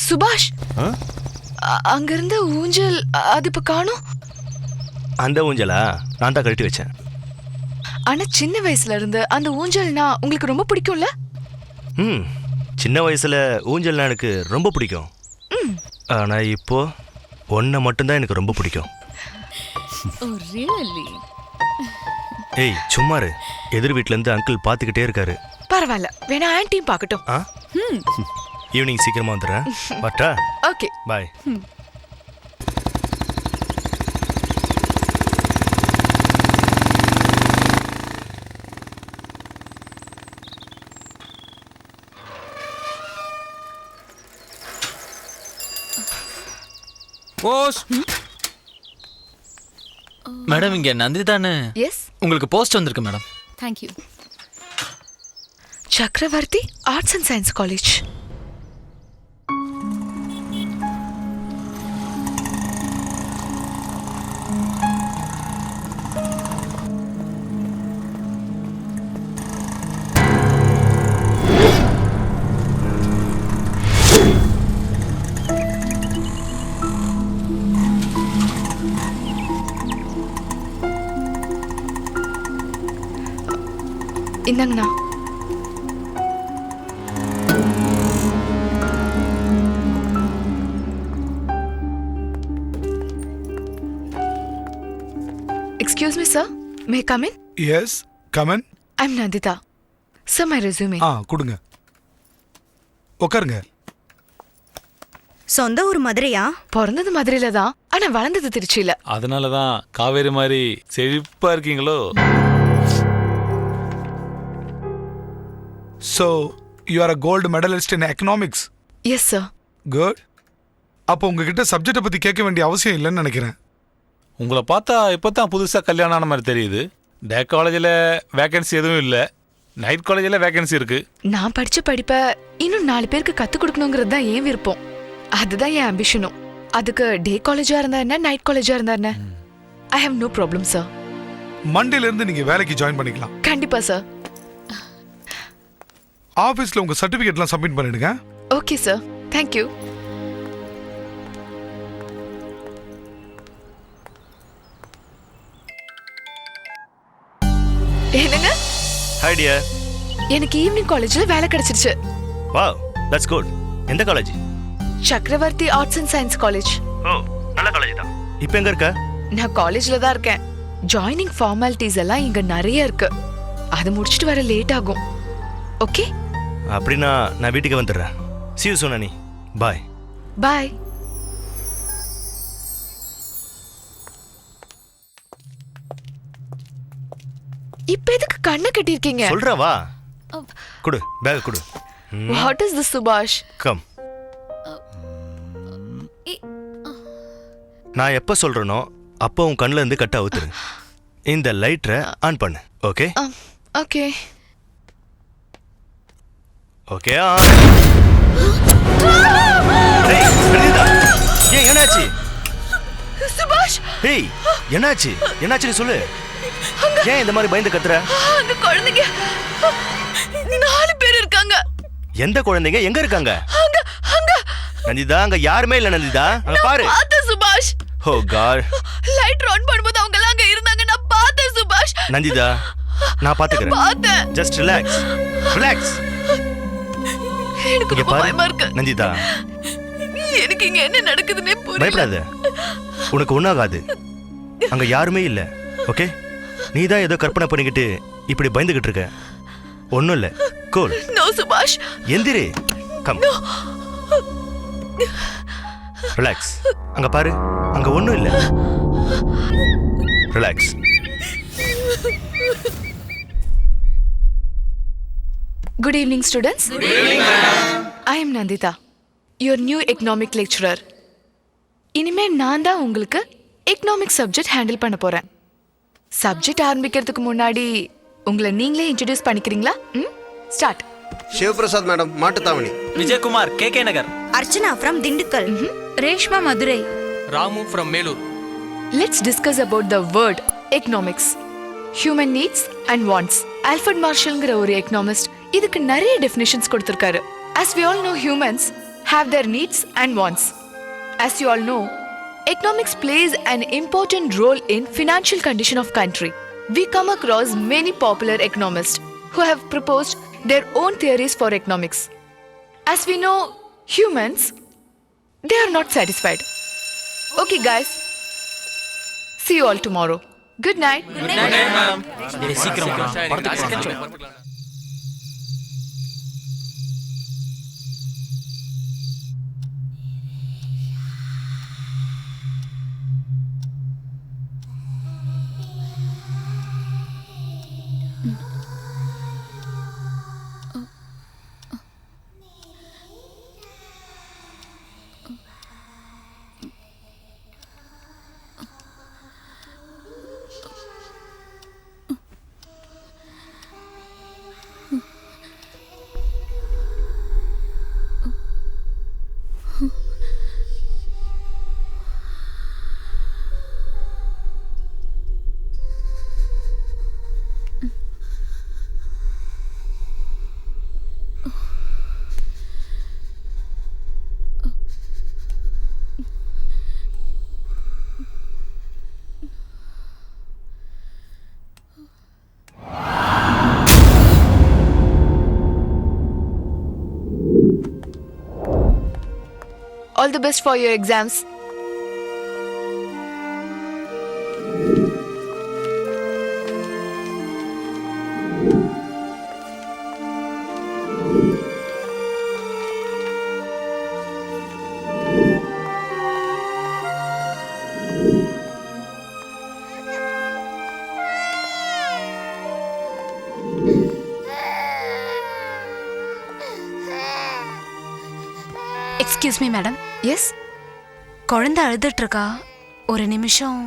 சுபாஷ், அங்க இருந்த ஊஞ்சல் அது இப்ப காணோம். அந்த ஊஞ்சலா நான் தான் கழட்டி வச்சேன். ஆனா சின்ன வயசுல இருந்து அந்த ஊஞ்சல்னா உங்களுக்கு ரொம்ப பிடிக்கும்ல? சின்ன வயசுல ஊஞ்சல்னா எனக்கு ரொம்ப பிடிக்கும். ஆனா இப்போ ஒன்றை மட்டும்தான் எனக்கு ரொம்ப பிடிக்கும். ஏய், சும்மாரு. எதிர் வீட்ல இருந்து அங்கிள் பாத்துக்கிட்டே இருக்காரு. பரவாயில்ல, வேணா ஆன்ட்டியும் பார்க்கட்டும். ஈவினிங் சீக்கிரமா வந்துடுறேன். பட்டா? Okay, bye. போஸ்ட். மேடம், இங்க நந்திதானே? எஸ். உங்களுக்கு போஸ்ட் வந்திருக்கு madam. Thank you. Chakravarthi arts and science college. இந்தாங்கண்ணா. Excuse me, sir. May I come in? Yes, come in. I'm Nandita. Sir, my resume. கொடுங்க. உட்காருங்க. சொந்த ஊர் மதுரையா? பிறந்தது மதுரையில தான், ஆனா வளர்ந்தது திருச்சியில. அதனால தான் காவேரி மாதிரி செழிப்பா இருக்கீங்களோ? So, you are a gold medalist in economics. Yes, sir. Good. அப்போ உங்ககிட்ட சப்ஜெக்டை பத்தி கேட்க வேண்டிய அவசியம் இல்லைன்னு நினைக்கிறேன். உங்களை பார்த்தா இப்போதான் புதுசாக கல்யாணம் ஆன மாதிரி தெரியுது. டே காலேஜில் வேகன்சி எதுவும் இல்லை, நைட் காலேஜில் வேகன்சி இருக்கு. நான் படிச்ச படிப்பை இன்னும் 4 பேருக்கு கற்றுக் கொடுக்கணுங்கிறது தான் என் விருப்பம். அதுதான் என் அம்பிஷனும். அதுக்கு டே காலேஜா இருந்தா என்ன, நைட் காலேஜா இருந்தா என்ன, I have no problem sir. மண்டேல இருந்து நீங்க வேலைக்கு ஜாயின் பண்ணிக்கலாம். கண்டிப்பா சார். ஆபீஸ்ல உங்க சர்டிபிகேட்லாம் சப்மிட் பண்ணிடுங்க. Okay sir, thank you. என்னங்க? Hi dear. எனக்கு ஈவினிங் காலேஜ்ல வேலை கிடைச்சிருச்சு. Wow, that's good. எந்த காலேஜ்? சக்கரவர்த்தி ஆர்ட்ஸ் அண்ட் சயின்ஸ் காலேஜ். ஓ, நல்ல காலேஜ் தான். இப்போ எங்க இருக்க? நான் காலேஜ்ல தான் இருக்கேன். ஜாயினிங் ஃபார்மாலிட்டிஸ் எல்லாம் இங்க நிறைய இருக்கு. அது முடிச்சிட்டு வர லேட் ஆகும். ஓகே? அப்படின்னா நான் வீட்டுக்கு வந்துடுறேன். See you soon, அனி. பாய். பாய். இப்ப எதுக்கு கண்ணை கட்டியிருக்கீங்க? சொல்ற வா. குடு, பேக் குடு. வாட் இஸ் திஸ் சுபாஷ்? கம். நான் எப்ப சொல்றேனோ அப்போ உன் கண்ணுல இருந்து கட்ட அவுத்துரு. இந்த லைட்டரை ஆன் பண்ணு. ஓகே? ஓகே. ஓகே. ஏய், என்னாச்சு? சுபாஷ். ஏய், என்னாச்சு? என்னாச்சுன்னு சொல்லு. ஏன் இந்த மாதிரி பயந்து கத்துற? அந்த குழந்தைங்க 4 பேர் இருக்காங்க. எந்த குழந்தைங்க எங்க இருக்காங்க? அங்க அங்க. நந்திதா, அங்க யாருமே இல்ல நந்திதா. அங்க பாரு. பாத்த சுபாஷ். ஓ காட். லைட் ஆன் பண்ணும்போது அவங்க எல்லாம் அங்க இருந்தாங்க. நான் பார்த்தேன் சுபாஷ். நந்திதா, நான் பாத்துக்கிறேன். பார்த்தேன். Just relax. ரிலாக்ஸ். எனக்கு இங்க ரொம்ப பாரு பயமா இருக்கு. நந்திதா. எனக்கு இங்க என்ன நடக்குதுன்னே புரியல. பயப்படாத. உனக்கு ஒண்ணாகாது. அங்க யாருமே இல்ல. ஓகே? நீ தான் ஏதோ கற்பனை பண்ணிக்கிட்டு இப்படி பயந்துகிட்டு இருக்க. ஒண்ணும் இல்ல. கூல். நோ சுபாஷ். எந்திரி. கம். ரிலாக்ஸ். அங்க பாரு. அங்க ஒண்ணும் இல்ல. Relax. Good evening, students. Good evening, madam. I am Nandita, your new economic lecturer. இனிமே நான் தான் உங்களுக்கு எக்கனாமிக் சப்ஜெக்ட் ஹேண்டில் பண்ண போறேன். சப்ஜெக்ட் ஆரம்பிக்கிறதுக்கு முன்னாடி உங்களை நீங்களே இன்ட்ரோடியூஸ் பண்ணிக்கிறீங்களா? Start. Sivaprasad madam, Mattuthavani. Vijayakumar, KK Nagar. Archana from Dindigul. Reshma Madurai. Ramu from Melur. Let's discuss about the word economics. Human needs and wants. Alfred Marshallங்கிற ஒரு எக்கனாமிஸ்ட் இதுக்கு நிறைய டெஃபினிஷன்ஸ் கொடுத்திருக்காரு. As we all know, humans have their needs and wants. As you all know, economics plays an important role in financial condition of country. We come across many popular economists who have proposed their own theories for economics. As we know, humans, they are not satisfied. Okay guys, see you all tomorrow. Good night. Good night, madam. சீக்கிரம் படத்துக்கு போலாம். All the best for your exams. Excuse me madam. Yes? குழந்தை அழுதுட்டு இருக்கா, ஒரு நிமிஷம்.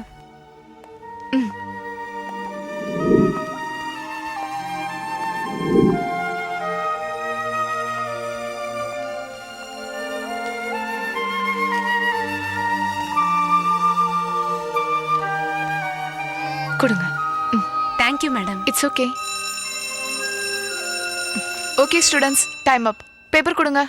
கொடுங்க. Thank you madam. It's okay. Okay students, time up. Paper கொடுங்க.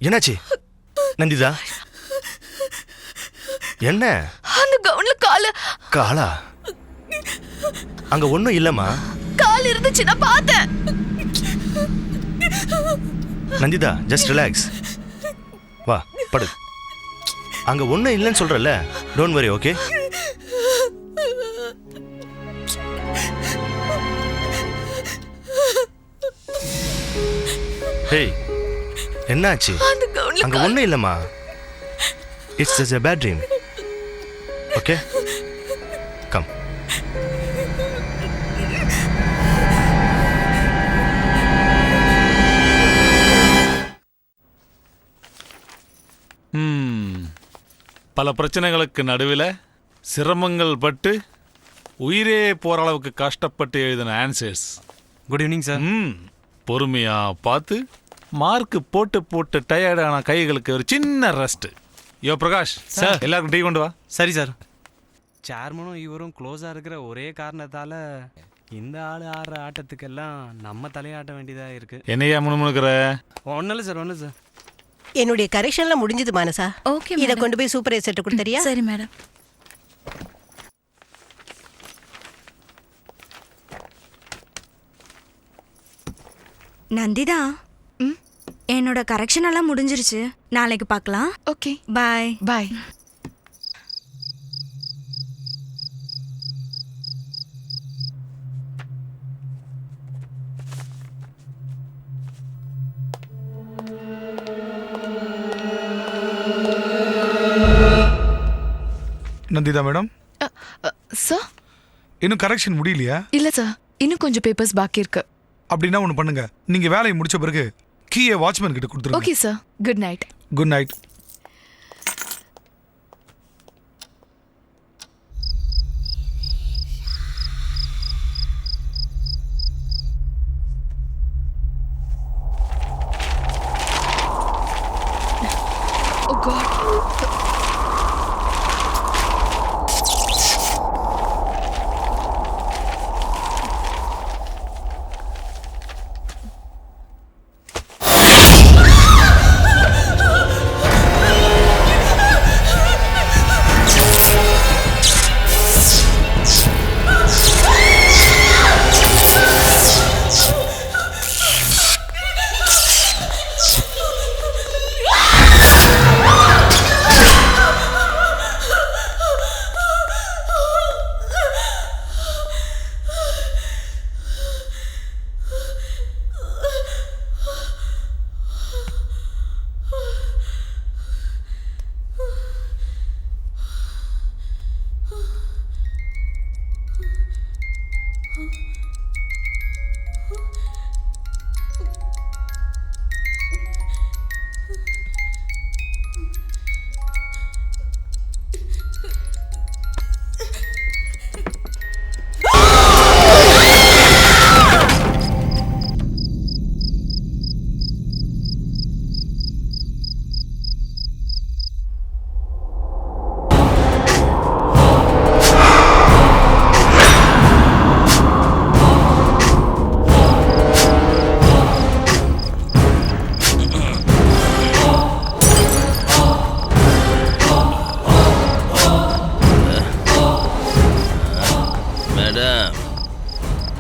என்னாச்சு நந்திதா? என்ன அந்த கவுன்ல காலா? அங்க ஒண்ணும் இல்லம்மா. கால் இருந்துச்சு, நான் பார்த்தேன். Nandita just relax. வா படு. அங்க ஒண்ணும் இல்லைன்னு சொல்றல. Don't worry, okay? ஹேய், என்னாச்சு? அங்க ஒண்ணும் இல்லம்மா. It's just a bad dream. Okay, come. பல பிரச்சனைகளுக்கு நடுவில் சிரமங்கள் பட்டு உயிரே போகிற அளவுக்கு கஷ்டப்பட்டு எழுதின ஆன்சர்ஸ். Good evening sir. பொறுமையாக பார்த்து மார்க் போட்டு போட்டு டயர்டான கைகளுக்கு ஒரு சின்ன ரெஸ்ட். யோ பிரகாஷ் சார், எல்லாருக்கும் டீ கொண்டு வா. சரி சார். சேர்மனும் இவரும் க்ளோஸாக இருக்கிற ஒரே காரணத்தால் இந்த ஆள் ஆடுற ஆட்டத்துக்கெல்லாம் நம்ம தலையாட்ட வேண்டியதாக இருக்குது. என்னையா முணுமுணுக்கிற? ஒன்றும் இல்லை சார், ஒன்றும் சார். என்னுடைய கரெக்ஷன்லாம் முடிஞ்சது மானசா. ஓகே, இதை கொண்டு போய் சூப்பர்வைசர்ட்ட கொடுத்தறியா? சரி மேடம். நந்திதா, என்னோட கரெக்ஷன் எல்லாம் முடிஞ்சிருச்சு. நாளைக்கு பார்க்கலாம். ஓகே, பாய். பாய். நந்திதா மேடம், சார், இன்னும் கரெக்ஷன் முடியலையா? இல்ல சார், இன்னும் கொஞ்சம் பேப்பர்ஸ் பாக்கி இருக்கு. அப்படின்னா ஒன்று பண்ணுங்க, நீங்க வேலையை முடிச்ச பிறகு கீயை வாட்ச்மேன் கிட்ட கொடுத்துருங்க. Okay sir, good night. Good night. Oh God.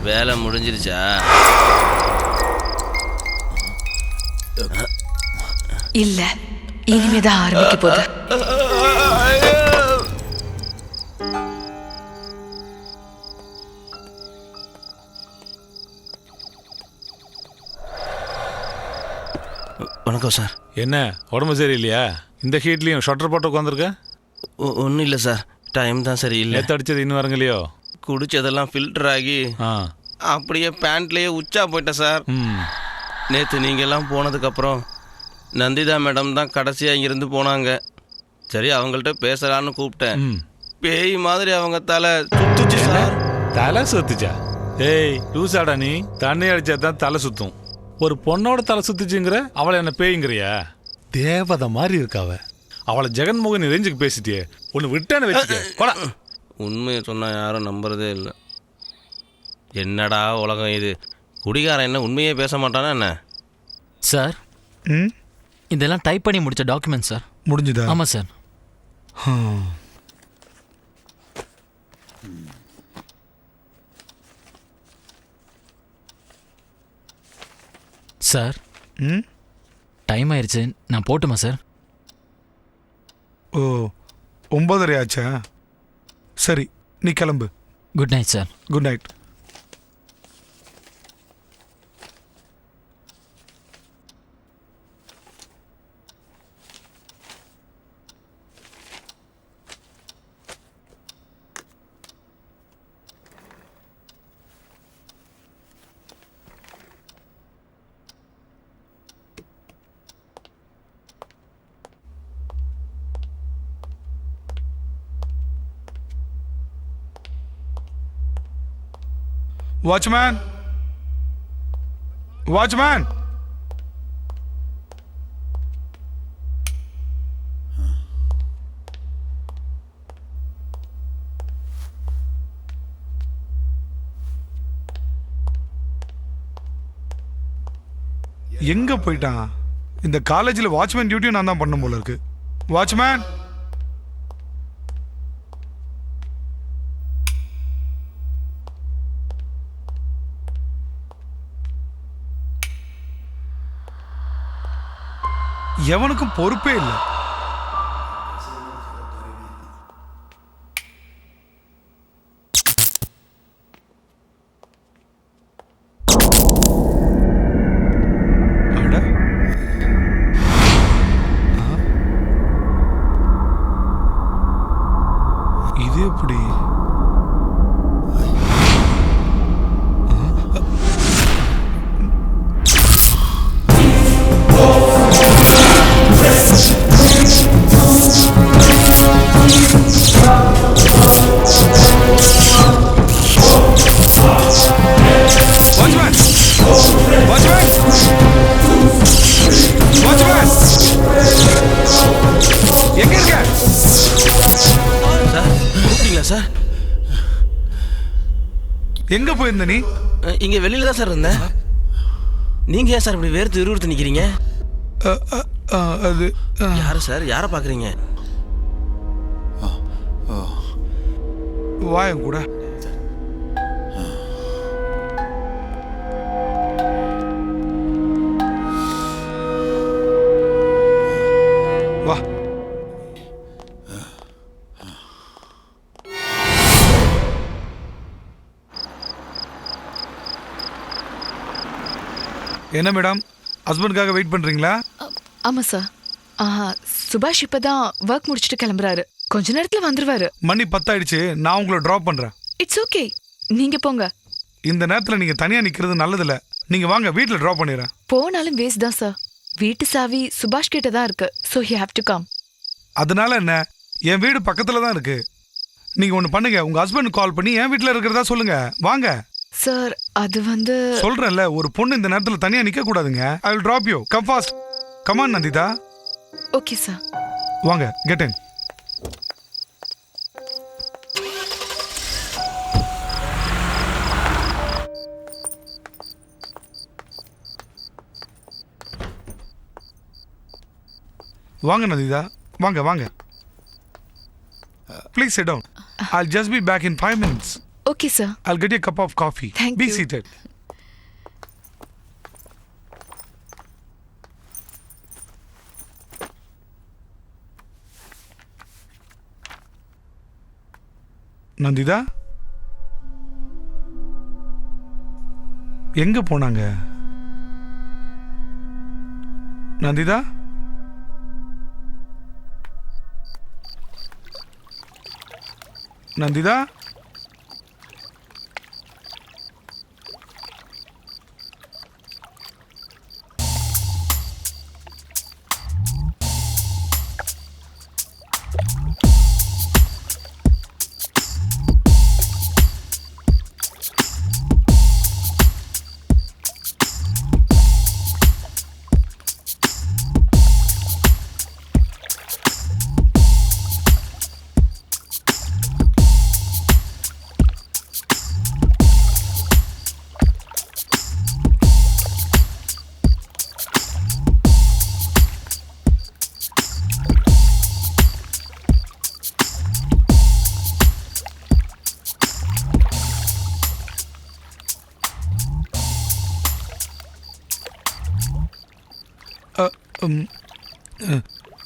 வேலை முடிஞ்சிருச்சா? இல்ல, இனிமேதான் ஆரம்பிக்க போகுது. வணக்கம் சார். என்ன உடம்பு சரியில்லையா? இந்த ஹீட்லையும் ஷட்டர் போட்டு உட்காந்துருக்க? ஒன்றும் இல்லை சார், டைம் தான் சரியில்லை. நேற்று அடிச்சது இன்னும் வரங்கலையோ? குடிச்சதெல்லாம் ஃபில்டர் ஆகி அப்படியே பேண்ட்லேயே உச்சா போயிட்டேன் சார். நேற்று நீங்கள்லாம் போனதுக்கப்புறம் நந்திதா மேடம் தான் கடைசியாக இங்கிருந்து போனாங்க. சரி, அவங்கள்ட்ட பேசலான்னு கூப்பிட்டேன். பேய் மாதிரி அவங்க தலை சுத்துச்சு சார். தலை சுத்துச்சா? ஏய் லூசாடா நீ. தண்ணி அடிச்சா தான் தலை சுத்தும். ஒரு பொண்ணோட தலை சுத்துச்சுங்கிற அவளை என்ன பேய்ங்கிறியா? தேவதை மாதிரி இருக்காவ. அவளை ஜெகன்மோகன் ரேஞ்சுக்கு பேசிட்டியே, ஒன்று விட்டானு வச்சுக்க. உண்மையை சொன்னா யாரும் நம்புறதே இல்லை. என்னடா உலகம் இது? குடிகாரன் என்ன உண்மையே பேச மாட்டானா என்ன? சார், இதெல்லாம் டைப் பண்ணி முடிச்ச டாக்குமெண்ட் சார். முடிஞ்சுதா? ஆமாம் சார். சார் டைம் ஆயிடுச்சு, நான் போட்டுமா சார்? ஓ 9:30 ஆச்சா? சரி நீ கிளம்பு. Good night sir. Good night. Watchman, watchman. எங்க போயிட்டான்? இந்த காலேஜில் வாட்ச்மேன் டியூட்டியும் நான் தான் பண்ணும் போல இருக்கு. வாட்ச்மேன், எவனுக்கும் பொறுப்பே இல்லை. இது எப்படி? சார் எங்க போயிருந்த நீ? இங்க வெளியில தான் சார் இருந்தேன். நீங்க ஏன் சார் இப்படி வேர்த்து விறுவிறுத்து நிக்கிறீங்க? அது யாரு சார்? யாரை பாக்குறீங்க? வாயம் கூட. வா. என்ன மேடம், ஹஸ்பண்டுக்காக வெயிட் பண்றீங்களா? ஆமா சார். சுபாஷ் இப்பதான் ஒர்க் முடிச்சுட்டு கிளம்புறாரு. கொஞ்ச நேரத்துல வந்துருவாரு. மணி 10 ஆயிடுச்சு. நான் உங்களை டிராப் பண்றேன். இட்ஸ் ஓகே, நீங்க போங்க. இந்த நேரத்துல நீங்க தனியா நிக்கிறது நல்லதில்ல. நீங்க வாங்க, வீட்டுல டிராப் பண்ணிடுறேன். போனாலும் வேஸ்ட் தான் சார். வீட்டு சாவி சுபாஷ் கிட்ட தான் இருக்கு. So you have to come. அதனால என்ன? என் வீடு பக்கத்துல தான் இருக்கு. நீங்க ஒண்ணு பண்ணுங்க, உங்க ஹஸ்பண்ட் கால் பண்ணி என் வீட்டுல இருக்கிறதா சொல்லுங்க. வாங்க. சார் அது வந்து சொல்றேன்ல, ஒரு பொண்ணு இந்த நேரத்துல தனியா நிக்க கூடாதுங்க. I will drop you. Come fast. Come on Nandita. Okay sir. வாங்க, get in. வாங்க நந்திதா, வாங்க வாங்க. Please sit down. I'll just be back in 5 minutes. Okay, sir. I'll get you a cup of coffee. Thank Be you. seated. Nandita எங்க போனாங்க? நந்திதா, நந்திதா,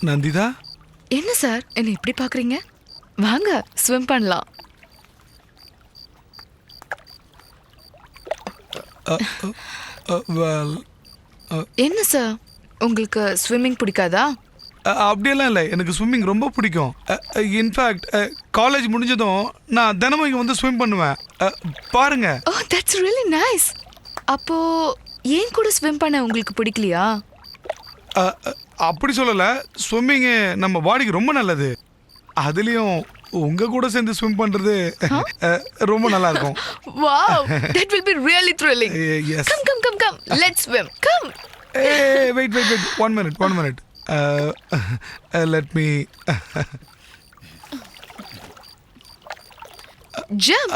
நந்திதா என்ன sir என்ன இப்படி பாக்குறீங்க? வாங்க ஸ்விம் பண்ணலாம். வெல் என்ன சார் உங்களுக்கு ஸ்விம்மிங் பிடிக்காதா? அப்படியெல்லாம் இல்லை, எனக்கு ஸ்விம்மிங் ரொம்ப பிடிக்கும். இன்ஃபேக்ட் காலேஜ் முடிஞ்சதும் நான் தினமும் இங்கே வந்து ஸ்விம் பண்ணுவேன். பாருங்க. Oh that's really nice. அப்போ ஏன் கூட ஸ்விம் பண்ண உங்களுக்கு பிடிக்கலையா? அப்படி சொல்லலை, ஸ்விம்மிங்கு நம்ம பாடிக்கு ரொம்ப நல்லது. அதுலேயும் உங்க கூட சேர்ந்து ஸ்விம் பண்றது ரொம்ப நல்லா இருக்கும். Wow that will be really thrilling. Yes. Come let's swim. Come. Hey, wait. 1 minute. Let me jump.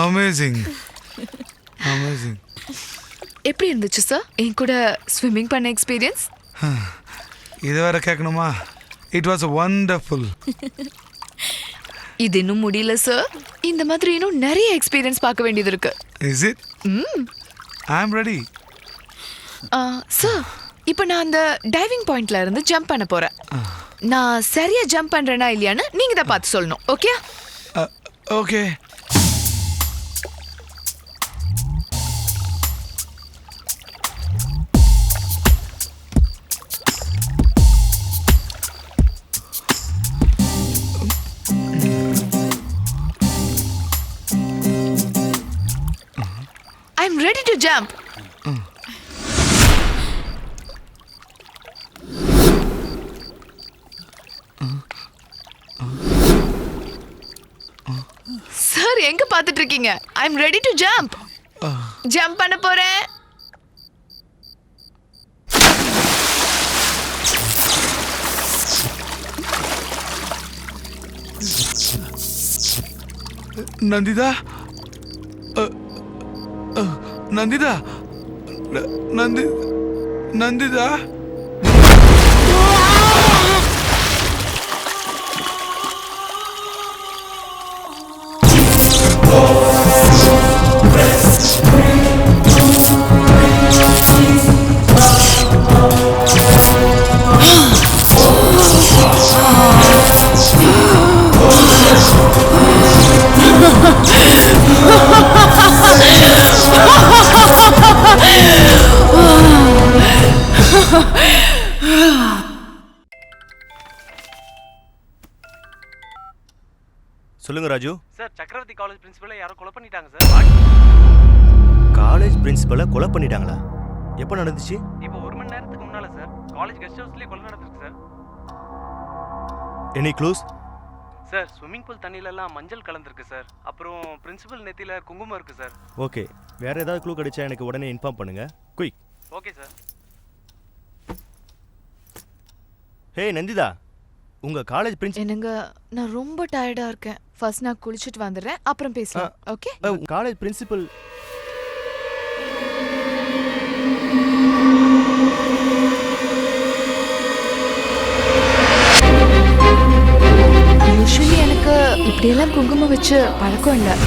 Amazing. எப்படி இருந்துச்சு சார் என் கூட ஸ்விம்மிங் பண்ண எக்ஸ்பீரியன்ஸ்? இது வேற கேட்கணுமா? It was wonderful. இது இன்னும் முடியல சார். இந்த மாதிரி இன்னும் நிறைய எக்ஸ்பீரியன்ஸ் பார்க்க வேண்டியது இருக்கு. Is it? I am ready. Sir இப்போ நான் அந்த டைவிங் பாயிண்ட்ல இருந்து ஜம்ப் பண்ண போறேன். நான் சரியா ஜம்ப் பண்றேனா இல்லையான்னு நீங்க தான் பார்த்து சொல்லணும். Okay? Okay. I'm ready to jump. Sir எங்க பார்த்துட்டு இருக்கீங்க? I'm ready to jump. Jump பண்ண போறேன். நந்திதா நந்திதா சொல்லுங்க ராஜு. சார் சக்கரவர்த்தி காலேஜ் பிரின்சிபலை யாரோ கொலை பண்ணிட்டாங்க சார். காலேஜ் பிரின்சிபலை கொலை பண்ணிட்டாங்களா? எப்போ நடந்துச்சு? இப்போ 1 மணி நேரத்துக்கு முன்னால சார் காலேஜ் கெஸ்ட் ஹவுஸ்லயே கொலை நடந்துருக்கு sir. Any clues? Sir swimming pool தண்ணியில எல்லாம் மஞ்சள் கலந்துருக்கு சார். அப்புறம் பிரின்சிபல் நெத்தியில குங்குமம் இருக்கு சார். ஓகே, வேற ஏதாவது க்ளூ கிடைச்சா எனக்கு உடனே இன்ஃபார்ம் பண்ணுங்க. Quick. Okay sir. Hey Nandita, உங்க காலேஜ் பிரின்சிபல் என்னங்க நான் ரொம்ப டயர்டா இருக்கேன். ஃபர்ஸ்ட் நான் குளிச்சிட்டு வந்துடுறேன், அப்புறம் பேசலாம். ஓகே? காலேஜ் பிரின்சிபல் யூசுவலி எனக்கு இப்படியெல்லாம் குங்குமம் வச்சு பழக்கம் இல்லை.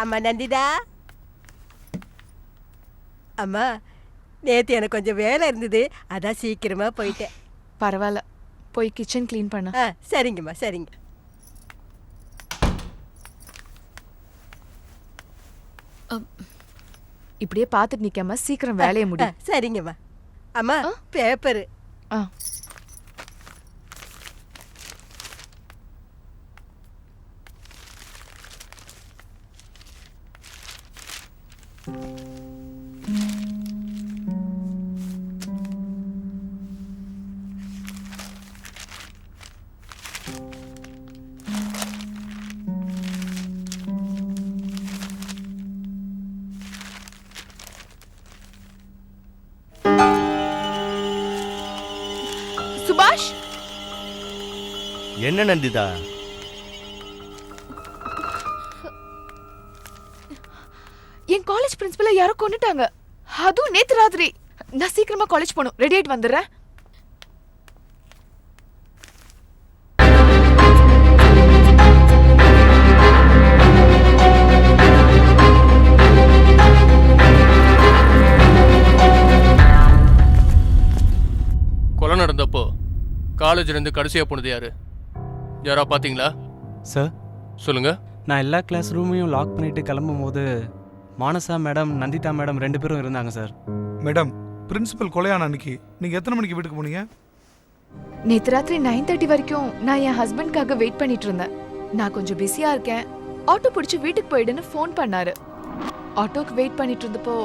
அம்மா நந்திதா, அம்மா நேற்று எனக்கு கொஞ்சம் வேலை இருந்தது, அதான் சீக்கிரமா போயிட்டேன். பரவாயில்ல, போய் கிச்சன் க்ளீன் பண்ண. சரிங்கம்மா சரிங்க. இப்படியே பார்த்துட்டு நிக்காம சீக்கிரம் வேலையை முடி. சரிங்கம்மா. அம்மா பேப்பரு. என்ன நந்திதா? என் காலேஜ் பிரின்சிபலை யாரோ கொன்னுட்டாங்க. அதுவும் நேத்து ராத்திரி. நான் சீக்கிரமா காலேஜ் போகணும். ரெடி ஆயிட்டு வந்துடுறேன். கொலை நடந்தப்போ காலேஜ்ல இருந்து கடைசியா போனது யாரு? யாரா பாத்தீங்களா? சார் சொல்லுங்க. நான் எல்லா கிளாஸ் ரூமையும் லாக் பண்ணிட்டு கிளம்பும் போது மானசா மேடம், நந்திதா மேடம் 2 பேரும் இருந்தாங்க சார். மேடம், பிரின்சிபல் கொலையான அன்னைக்கு நீங்க எத்தனை மணிக்கு வீட்டுக்கு போனீங்க? நேத்து ராத்திரி 9:30 வரைக்கும் நான் என் ஹஸ்பண்ட்காக வெயிட் பண்ணிட்டு இருந்தேன். நான் கொஞ்சம் பிஸியா இருக்கேன், ஆட்டோ பிடிச்சி வீட்டுக்கு போயிடுன்னு ஃபோன் பண்ணாரு. ஆட்டோக்கு வெயிட் பண்ணிட்டு இருந்தப்போ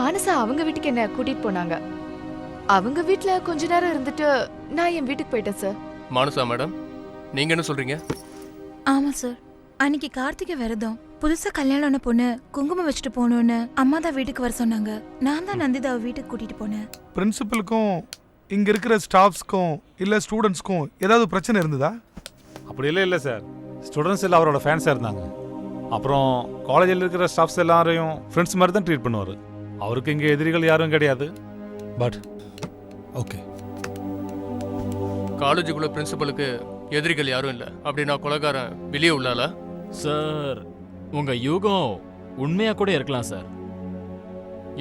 மானசா அவங்க வீட்டுக்கு என்ன கூட்டிட்டு போனாங்க. அவங்க வீட்ல கொஞ்ச நேரம் இருந்துட்டு நான் என் வீட்டுக்கு போயிட்டேன் சார். மானசா மேடம், நீங்க என்ன சொல்றீங்க? ஆமா சார், அன்னைக்கு கார்த்திகை விரதம். புதுசா கல்யாணம் ஆன பொண்ணு குங்குமம் வச்சுட்டு போகணும்னு அம்மா தான் வீட்டுக்கு வர சொன்னாங்க. நான் தான் நந்திதாவை வீட்டுக்கு கூட்டிட்டு போனேன். பிரின்சிபலுக்கும் இங்க இருக்கிற ஸ்டாஃப்ஸ்க்கும் இல்ல ஸ்டூடெண்ட்ஸ்க்கும் ஏதாவது பிரச்சனை இருந்ததா? அப்படியெல்லாம் இல்லை சார். ஸ்டூடெண்ட்ஸ் எல்லாம் அவரோட ஃபேன்ஸாக இருந்தாங்க. அப்புறம் காலேஜில் இருக்கிற ஸ்டாஃப்ஸ் எல்லாரையும் ஃப்ரெண்ட்ஸ் மாதிரி தான் ட்ரீட் பண்ணுவார். அவருக்கு இங்கே எதிரிகள் யாரும் கிடையாது. பட் ஓகே, காலேஜுக்குள்ள பிரின்சிபலுக்கு எதிரிகள் யாரும் இல்ல அப்படின்னா கொலைகாரன் வெளியே உள்ளால? சார், உங்க யூகம் உண்மையா கூட இருக்கலாம் சார்.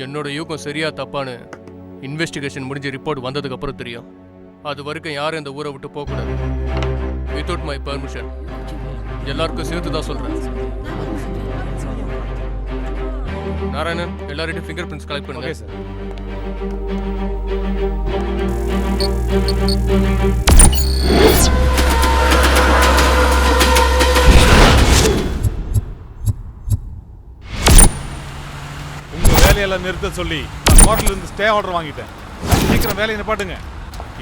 என்னோட யூகம் சரியா தப்பான்னு இன்வெஸ்டிகேஷன் முடிஞ்சு ரிப்போர்ட் வந்ததுக்கு அப்புறம் தெரியும். அது வரைக்கும் யாரும் இந்த ஊரை விட்டு போக கூடாது. Without my permission. எல்லாருக்கும் சேர்த்து தான் சொல்றேன். நாராயணன், எல்லார்கிட்டையும் ஃபிங்கர் பிரிண்ட்ஸ் கலெக்ட் பண்ணுங்க. Okay sir. உங்க வேலையெல்லாம் நிறுத்த சொல்லி நான் கோர்ட்ல இருந்து ஸ்டே ஆர்டர் வாங்கிட்டேன். சீக்கிரம் வேலையை நிப்பாட்டுங்க,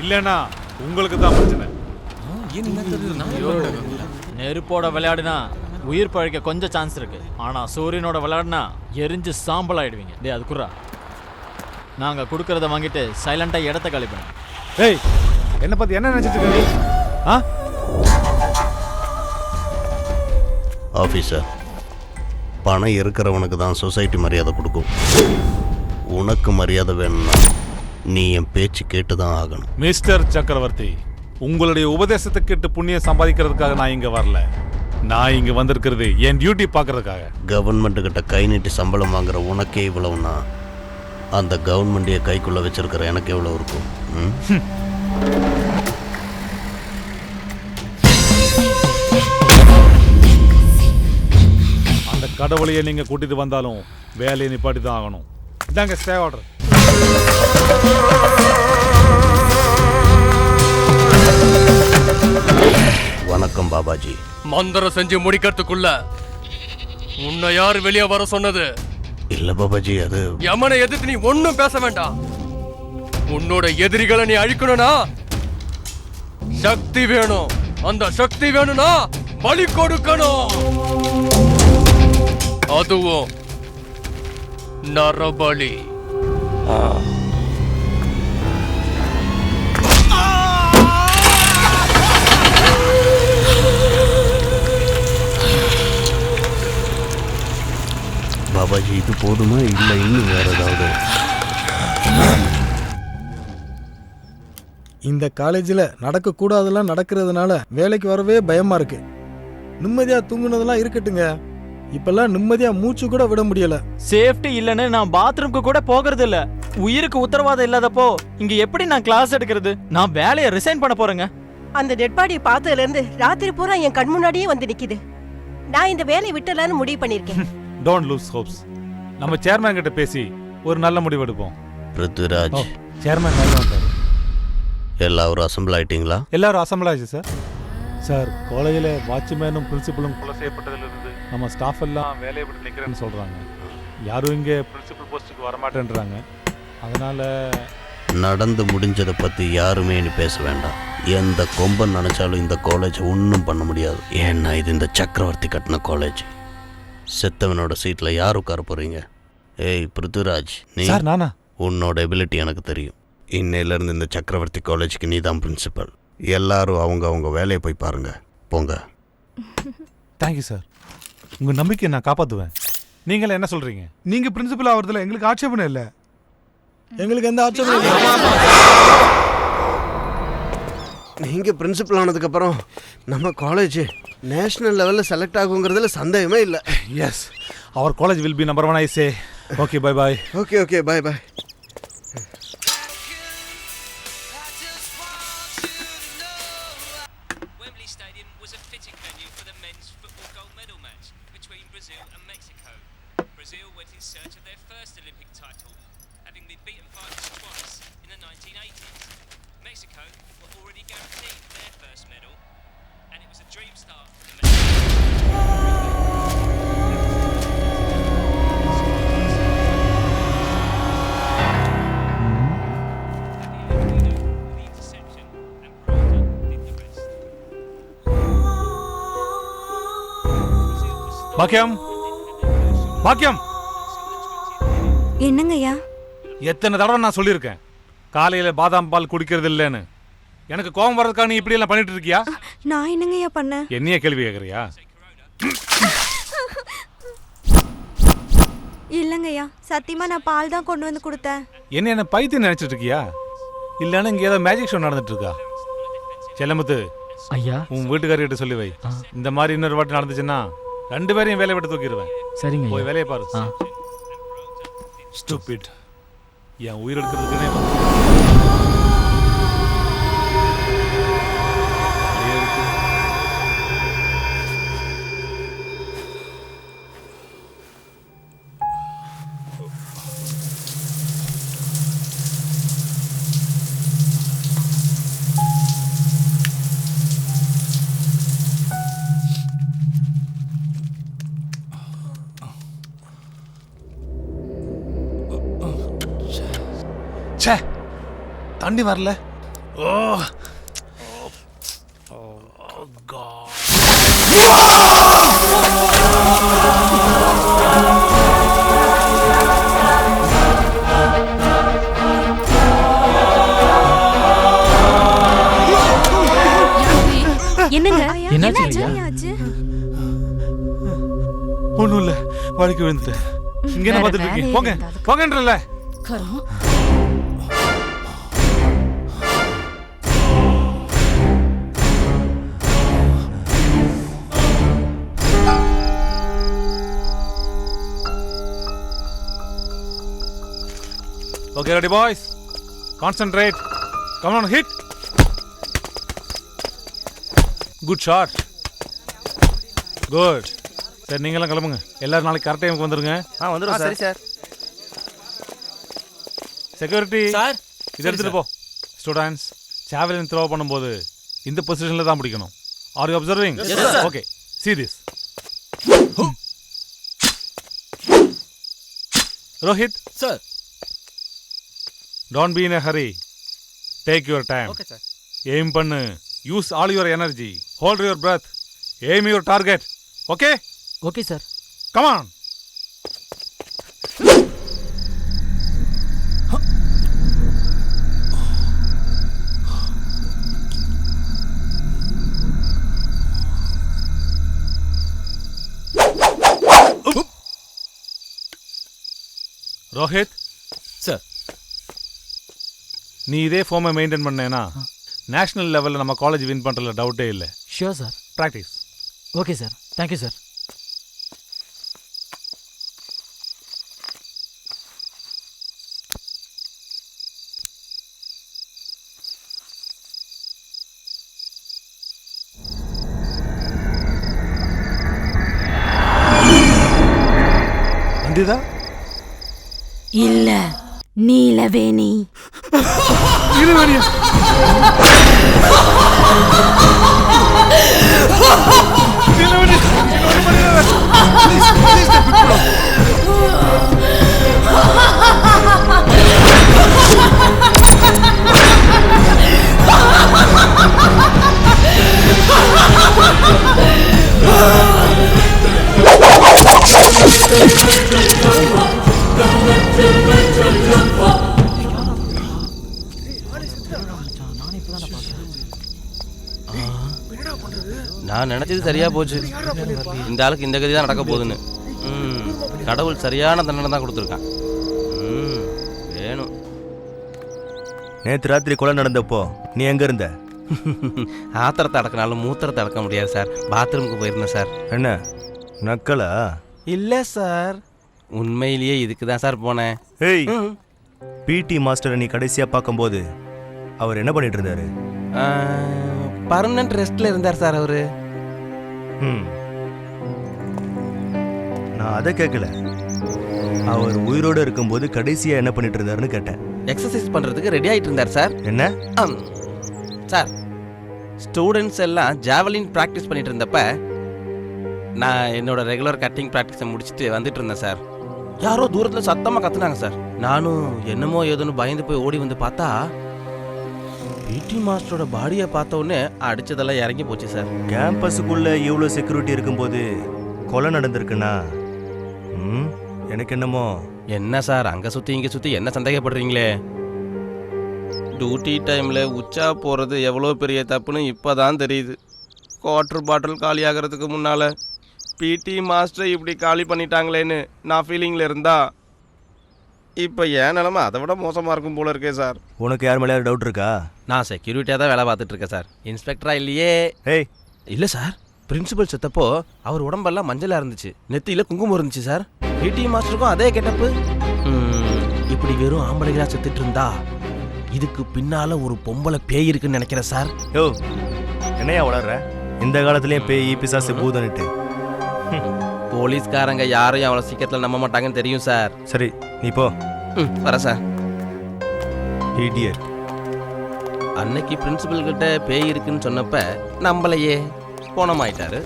இல்லைன்னா உங்களுக்கு தான் பிரச்சனை. நெருப்போட விளையாடுனா உயிர் பழைக்க கொஞ்சம் சான்ஸ் இருக்கு. ஆனா சூரியனோட விளையாடுனா எரிஞ்சு சாம்பல் ஆயிடுவீங்க. டே அதுக்குறா, நாங்க கொடுக்கறத வாங்கிட்டு சைலண்டா இடத்த காலி பண்ணுங்க. ஏய், என்ன பத்தி என்ன நினைச்சிட்டு இருக்க? ஆ ஆஃபீஸர், பணம் இருக்கிறவனுக்கு தான் சொசைட்டி மரியாதை கொடுக்கும். உனக்கு மரியாதை வேணும்னா நீ என் பேச்சு கேட்டு தான் ஆகணும். மிஸ்டர் சக்கரவர்த்தி, உங்களுடைய உபதேசத்தை கேட்டு புண்ணியம் சம்பாதிக்கிறதுக்காக நான் இங்க வரல. நான் இங்க வந்திருக்கிறது என் டியூட்டி பார்க்கறதுக்காக. கவர்மெண்ட் கிட்ட கை நீட்டி சம்பளம் வாங்குற உனக்கே இவ்வளவுனா அந்த கவர்மெண்டையே கைக்குள்ள வச்சிருக்கிற எனக்கு எவ்வளவு இருக்கும்? அந்த கடவுளையே நீங்க கூட்டிட்டு வந்தாலும் வேலையை நிப்பாட்டி தான் ஆகணும். இதாங்க ஸ்டே ஆர்டர். வணக்கம் பாபாஜி. மந்திரம் செஞ்சு முடிக்கிறதுக்குள்ள உன்னை யார் வெளியே வர சொன்னது? இல்ல பாபாஜி, அது யமனை எதிர்த்து நீ ஒன்னும் பேச வேண்டாம். உன்னோட எதிரிகளை நீ அழிக்கணும்னா சக்தி வேணும். அந்த சக்தி வேணும்னா பலி கொடுக்கணும். அதுவும் நரபலி. பாபாஜி, இது போதுமா இல்லை இன்னும் வேற ஏதாவது? இந்த காலேஜில் நடக்கக்கூடாதெல்லாம் நடக்கிறதுனால வேலைக்கு வரவே பயமா இருக்கு. நிம்மதியாக தூங்குனதெல்லாம் இருக்கட்டுங்க, இப்பெல்லாம் நிம்மதியாக மூச்சு கூட விட முடியல. சேஃப்டி இல்லைன்னு நான் பாத்ரூம்க்கு கூட போகிறது இல்ல. உயிருக்கு உத்தரவாதம் இல்லாதப்போ இங்க எப்படி நான் கிளாஸ் எடுக்கிறது? நான் வேலையை ரிசைன் பண்ண போறேங்க. அந்த டெட் பாடியை பார்த்ததுல இருந்து ராத்திரி பூரா என் கண் முன்னாடியே வந்து நிக்குது. நான் இந்த வேலையை விட்டலான்னு முடிவு பண்ணிருக்கேன். Don't lose hopes. நம்ம சேர்மேன் கிட்ட பேசி ஒரு நல்ல முடிவு எடுப்போம். பிருத்விராஜ், சேர்மேன் மேல வந்தாரு. எல்லாரும் அசம்பிள் ஆயிட்டீங்களா? எல்லாரும் அசம்பிள் ஆயிடுச்சு சார். சார், காலேஜில் வாட்ச்மேனும் பிரின்சிபலும் கொலை செய்யப்பட்டதிலிருந்து நம்ம ஸ்டாஃப் எல்லாம் வேலையை விட்டு நிற்கிறேன்னு சொல்கிறாங்க. யாரும் இங்கே பிரின்சிபல் போஸ்ட்டுக்கு வரமாட்டேன்றாங்க. அதனால் நடந்து முடிஞ்சதை பற்றி யாருமே இனி பேச வேண்டாம். எந்த கொம்பன் நினச்சாலும் இந்த காலேஜ் ஒன்றும் பண்ண முடியாது. ஏன்னா இது இந்த சக்கரவர்த்தி கட்டின காலேஜ். செத்தவனோட சீட்டில் யார் உட்கார போகிறீங்க? ஏய் பிருத்விராஜ், நீ சார் நானா? உன்னோட எபிலிட்டி எனக்கு தெரியும். இன்னையிலேருந்து இந்த சக்கரவர்த்தி காலேஜுக்கு நீ தான் பிரின்சிபல். எல்லாரும் அவங்க வேலையை போய் பாருங்க. போங்க. Thank you sir. உங்கள் நம்பிக்கையை நான் காப்பாற்றுவேன். நீங்களே என்ன சொல்கிறீங்க? நீங்கள் பிரின்சிபல் ஆகிறதுல எங்களுக்கு ஆட்சேபணம் இல்லை. எங்களுக்கு எந்த ஆட்சேபணம் இல்லை. நீங்கள் பிரின்சிபல் ஆனதுக்கப்புறம் நம்ம காலேஜ் நேஷ்னல் லெவலில் செலக்ட் ஆகுங்கிறதுல சந்தேகமே இல்லை. Yes, our college will be number 1 I say. Okay, bye bye. Okay, bye bye. Bakkiyam, Bakkiyam, என்னங்கய்யா? எத்தனை தடவை நான் சொல்லியிருக்கேன் காலையில் பாதாம் பால் குடிக்கிறது இல்லைன்னு. எனக்கு கோபம் வர்றதுக்காக நீ இப்படி எல்லாம் பண்ணிட்டு இருக்கியா? நான் என்னங்கய்யா பண்ணேன்? என்னைய கேள்வி கேட்குறியா? இல்லங்கய்யா, சத்தியமா நான் பால் தான் கொண்டு வந்து கொடுத்தேன். என்ன பைத்தியம் நினைச்சிட்டு இருக்கியா? இல்லைன்னா இங்கே ஏதோ மேஜிக் ஷோ நடந்துட்டு இருக்கா? செல்லமுத்து ஐயா, உன் வீட்டுக்காரிட்ட சொல்லி வை. இந்த மாதிரி இன்னொரு வாட்டி நடந்துச்சுன்னா 2 பேரையும் வேலையை விட்டு தூக்கிடுவேன். சரிங்க. போய் வேலையை பாரு. ஸ்டூபிட். என் உயிர் எடுக்கிறதுக்குனே தண்ணி வரல. ஓ என்னங்க? என்னாச்சு? ஒண்ணும் இல்ல, வழுக்கி விழுந்துட்டேன். இங்க என்ன பார்த்துட்டு இருக்கீங்க? போங்க, போங்கன்றல. Okay, ready boys? Concentrate. Come on, hit. Good shot. Good. சரி, நீங்களாம் கிளம்புங்க. எல்லாரும் நாளைக்கு கரெக்ட் டைமுக்கு வந்துருங்க. வந்துடும் சார். சரி சார். செக்யூரிட்டி சார், இதை எடுத்துட்டு போ. ஸ்டூடெண்ட்ஸ், ஜாவலின் த்ரோ பண்ணும்போது இந்த பொசிஷன்ல தான் பிடிக்கணும். Are you observing? Okay, see this. Rohit sir, don't be in a hurry. Take your time. Okay sir. Aim பண்ணு. Use all your energy. Hold your breath. Aim your target. Okay? Okay sir. Come on. Rohit sir, நீ இதே ஃபார்மை maintain பண்ணேன்னா national லெவலில் நம்ம college win பண்ணுறதுல டவுட்டே இல்லை. Sure sir. Practice. Okay sir. Thank you sir. Nandita? இல்ல, நீலவேணி. நீலவேணியா? நான் நினைச்சது சரியா போச்சு. இந்த ஆளுக்கு இந்த கதி தான் நடக்க போகுதுன்னு. கடவுள் சரியான தண்டனை தான் கொடுத்துருக்கான். வேணும். நேற்று ராத்திரி கொலை நடந்தப்போ நீ எங்க இருந்த? ஆத்திரத்தை அடக்கினாலும் மூத்திரத்தை அடக்க முடியாது சார். பாத்ரூமுக்கு போயிருந்தேன் சார். என்ன நக்கலா? இல்லை சார், உண்மையிலேயே இதுக்கு தான் சார் போனேன். ஏய், பிடி மாஸ்டரை நீ கடைசியா பார்க்கும்போது அவர் என்ன பண்ணிட்டு இருந்தாரு? பர்மனன்ட் ரெஸ்ட்ல இருந்தார் சார் அவரு. நான் அதை கேட்கல, அவர் உயிரோடு இருக்கும்போது கடைசியா என்ன பண்ணிட்டு இருந்தாருன்னு கேட்டேன். எக்ஸசைஸ் பண்றதுக்கு ரெடி ஆயிட்டு இருந்தார் சார். என்ன சார், ஸ்டூடெண்ட்ஸ் எல்லாம் ஜாவலின் ப்ராக்டிஸ் பண்ணிட்டு இருந்தப்ப நான் என்னோட ரெகுலர் கட்டிங் ப்ராக்டிஸை முடிச்சுட்டு வந்துட்டு இருந்தேன் சார். யாரோ தூரத்தில் சத்தமாக கத்துனாங்க சார். நானும் என்னமோ ஏதோன்னு பயந்து போய் ஓடி வந்து பார்த்தா பிடி மாஸ்டரோட பாடியை பார்த்த உடனே அடிச்சதெல்லாம் இறங்கி போச்சு சார். கேம்பஸுக்குள்ள இவ்வளோ செக்யூரிட்டி இருக்கும்போது கொலை நடந்திருக்குன்னா எனக்கு என்னமோ. என்ன சார் அங்கே சுற்றி இங்கே சுற்றி என்ன சந்தேகப்படுறீங்களே? டியூட்டி டைமில் உச்சா போகிறது எவ்வளோ பெரிய தப்புன்னு இப்போ தான் தெரியுது. குவார்டர் பாட்டில் காலி ஆகிறதுக்கு முன்னால் பிடி மாஸ்டர் இப்படி காலி பண்ணிட்டாங்களேன்னு நான் ஃபீலிங்கில் இருந்தா இப்போ ஏன் நிலமை அதை விட மோசமாக இருக்கும் போல இருக்கே சார். உனக்கு யார் மேலே டவுட் இருக்கா? நான் செக்யூரிட்டியாக தான் வேலை பார்த்துட்டு இருக்கேன் சார். இன்ஸ்பெக்டரா இல்லையே. ஏய் இல்லை சார், பிரின்சிபல் செத்தப்போ அவர் உடம்பெல்லாம் மஞ்சளாக இருந்துச்சு, நெத்தியில் குங்குமம் இருந்துச்சு சார். பிடி மாஸ்டருக்கும் அதே கெட்டப்பு. இப்படி வெறும் ஆம்பளைகளாக செத்துட்டு இருந்தா இதுக்கு பின்னால ஒரு பொம்பளை பேய் இருக்குன்னு நினைக்கிறேன் சார். யோ, என்னையா வளர்ற? இந்த காலத்துலேயும் பேய் பிசாசு பூதன்ட்டு. போலீஸ்காரங்க யாரையும் அவ்வளோ சீக்கிரத்தில் நம்ப மாட்டாங்கன்னு தெரியும் சார். சரி நீ போ. வர சார். இடியட். அன்னைக்கு பிரின்சிபல் கிட்ட பேய் இருக்குன்னு சொன்னப்ப நம்பலையே, போனமாயிட்டாரு.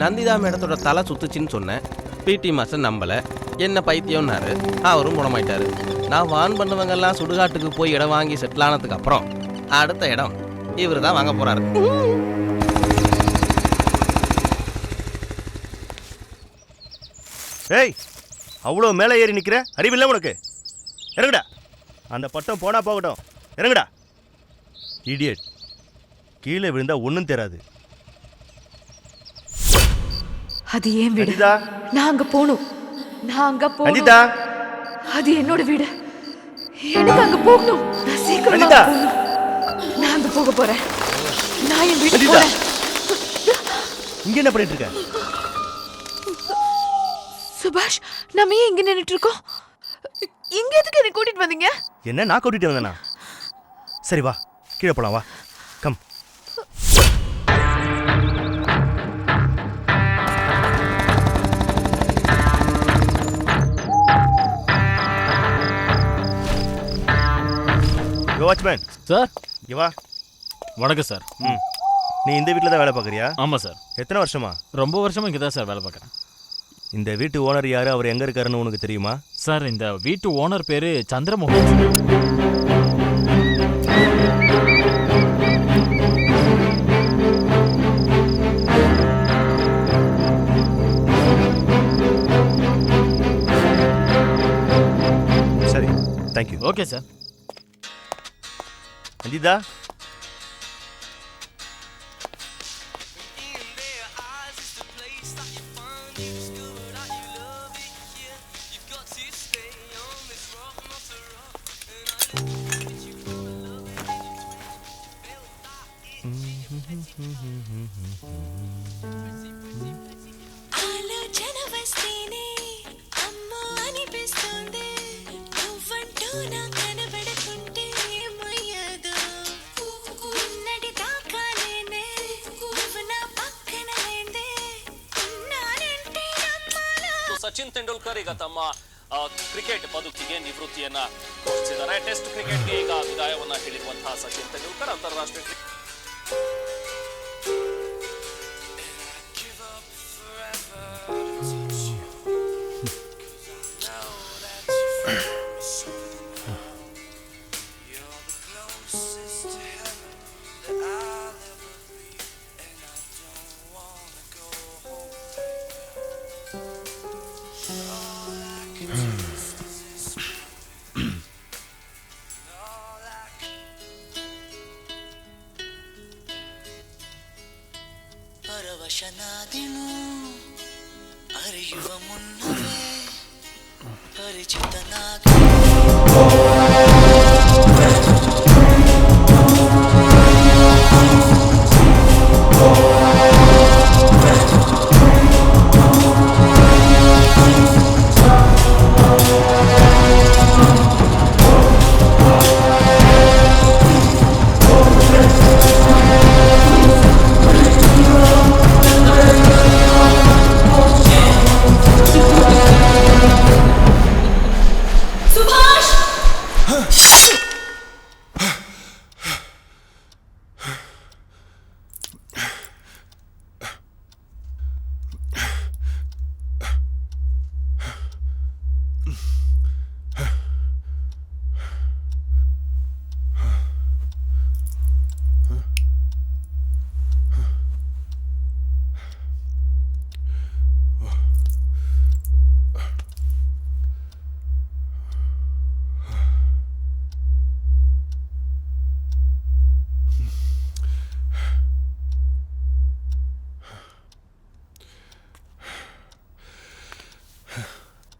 நந்திதா மேடத்தோட தலை சுத்துச்சின்னு சொன்னேன். பிடி மாஸ்டர் நம்பலை, என்ன பைத்தியம்னாரு, அவரும் குணமாயிட்டாரு. நான் வான் பண்ணவங்கெல்லாம் சுடுகாட்டுக்கு போய் இடம் வாங்கி செட்டில் ஆனதுக்கு அப்புறம் அடுத்த இடம் இவர் தான் வாங்க போறாரு. ஏய், அவ்வளோ மேலே ஏறி நிற்கிற, அறிவில்லை உனக்கு? இறங்குடா. அந்த பட்டம் போனா போகட்டும், இறங்குடா. இடியட். கீழே விழுந்தா ஒன்றும் தெரியாது. அது ஏன் வீடு. நான் அங்க போகணும். அது என்னோட வீடு. எனக்கு அங்க போகணும். நான் சீக்கிரம் நான் அங்க போக போறேன். நான் என் வீட்டுக்கு போறேன். இங்க என்ன பண்ணிட்டு இருக்க? சுபாஷ், நம்ம ஏன் இங்க நின்னுட்டு இருக்கோம்? இங்க எதுக்கு என்ன கூட்டிட்டு வந்தீங்க? என்ன நான் கூட்டிட்டு வந்தேனா? சரி வா, கீழே போலாம், வா, கம். Watchman sir. இங்க வா. வணக்கம் சார். நீ இந்த வீட்டில் தான் வேலை பார்க்குறியா? ஆமாம் சார். எத்தனை வருஷமா? ரொம்ப வருஷமா இங்கே தான் சார் வேலை பார்க்குறேன். இந்த வீட்டு ஓனர் யாரு, அவர் எங்கே இருக்காருன்னு உனக்கு தெரியுமா? சார், இந்த வீட்டு ஓனர் பேர் சந்திரமோகன். சரி, thank you. Okay sir. Nandita, Sachin Tendulkar ಈಗ ತಮ್ಮ ಕ್ರಿಕೆಟ್ ಬದುಕಿಗೆ ನಿವೃತ್ತಿಯನ್ನ ಘೋಷಿಸಿದ್ದಾರೆ. ಟೆಸ್ಟ್ ಕ್ರಿಕೆಟ್ಗೆ ಈಗ ವಿದಾಯವನ್ನ ಹೇಳಿರುವಂತಹ ಸಚಿನ್ ತೆಂಡೂಲ್ಕರ್ ಅಂತಾರಾಷ್ಟ್ರೀಯ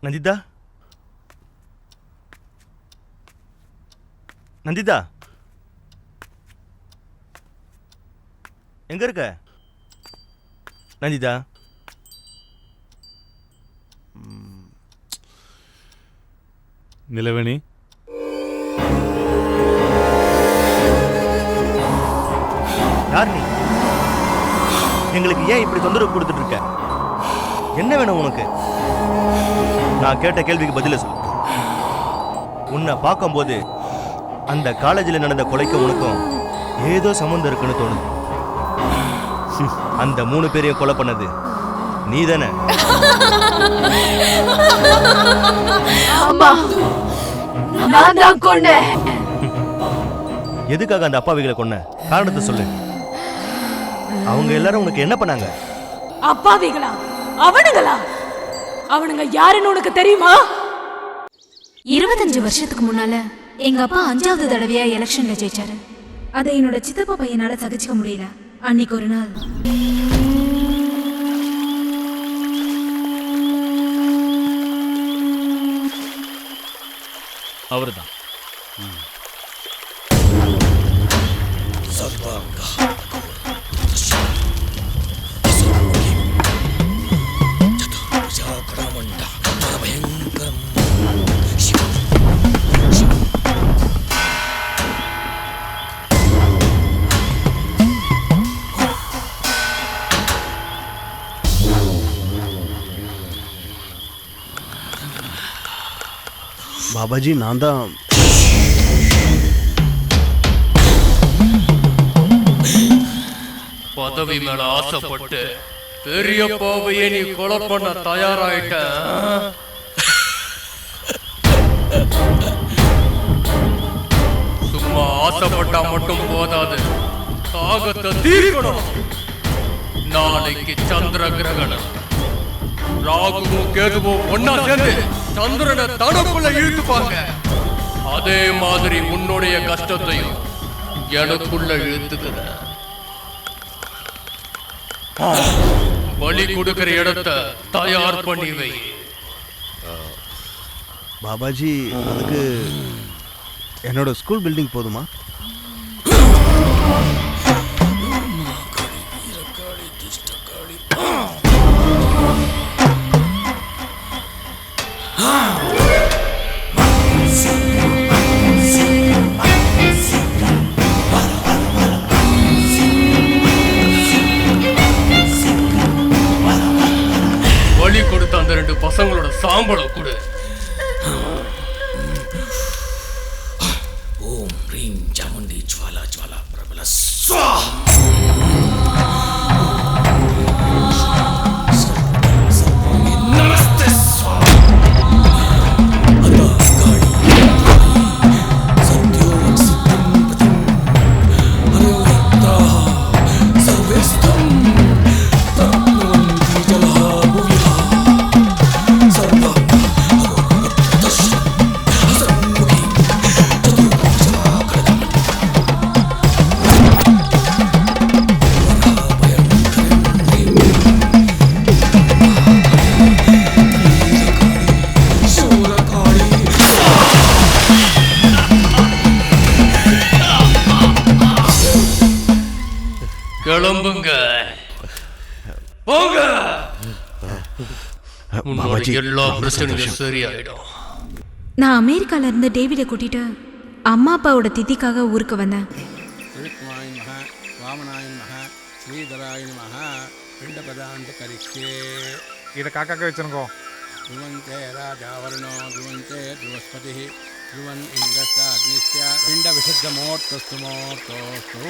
நந்திதா, நந்திதா, எங்க இருக்க நந்திதா? நிலவேணி, யார் நீ? எங்களுக்கு ஏன் இப்படி தொந்தரவு கொடுத்துட்டு இருக்க? என்ன வேணும் உனக்கு? நான் கேட்ட கேள்விக்கு பதில சொல்லு. உன்னை பார்க்கும்போது அந்த காலேஜில் நடந்த கொலைக்கும் உனக்கும் ஏதோ சம்மந்தம் இருக்குன்னு தோணுது. அந்த 3 பேரையும் கொலை பண்ணது நீ தானே? எதுக்காக அந்த அப்பாவிகளை கொன்ன? காரணத்தை சொல்லு. அவங்க எல்லாரும் உனக்கு என்ன பண்ணாங்க? அப்பாவிகளா? அவனுங்களா? அவனுங்க யாருன்னு உனக்கு தெரியுமா? 25 வருஷத்துக்கு முன்னால எங்க அப்பா 5வது தடவையா எலெக்ஷன்ல ஜெயிச்சாரு. அதை என்னோட சித்தப்பா பையனால சகிச்சுக்க முடியல. அன்னைக்கு ஒரு நாள் அவர்தான். பாபாஜி, நான் தான். பதவி மேல ஆசைப்பட்டு பெரிய பாவையை நீ கொலை பண்ண தயாராயிட்ட. சும்மா ஆசைப்பட்டா மட்டும் போதாது, தாகத்தை தீர்க்கணும். நாளைக்கு சந்திர கிரகணம். ராகுவும் கேதுவும் ஒன்னா சேர்ந்து சந்திரனை தனக்குள்ள இழுத்துப்பாங்க. அதே மாதிரி உன்னுடைய கஷ்டத்தையும் எனக்குள்ள இழுத்துக்கிற. பலி கொடுக்கிற இடத்தை தயார் பண்ணி வை. பாபாஜி, அதுக்கு என்னோட ஸ்கூல் பில்டிங் போதுமா? பலி கொடுத்த அந்த 2 பசங்களோட சாம்பளம் கொடு. ஓம் ரீம் சாமுண்டி ஜ்வாலா ஜ்வாலா பிரபல நமஸ்தே கிளம்புங்க போங்க உன்னோட பாபாஜி, எல்லா ரொம்ப பிரச்சனையும் சந்தோஷம். சரியாயிடும். நான் அமெரிக்கால இருந்து டேவிடை கூட்டிட்டு அம்மா அப்பாவோட திதிக்காக ஊருக்கு வந்தேன். இதை காக்காக்க வச்சிருக்கோ. ध्रुवन्ते राजावर्णो ध्रुवन्ते बृहस्पतिः ध्रुवन् इन्द्रश्च अग्निश्च पिण्डविशुद्धमूर्तस्तु मूर्तोऽस्तु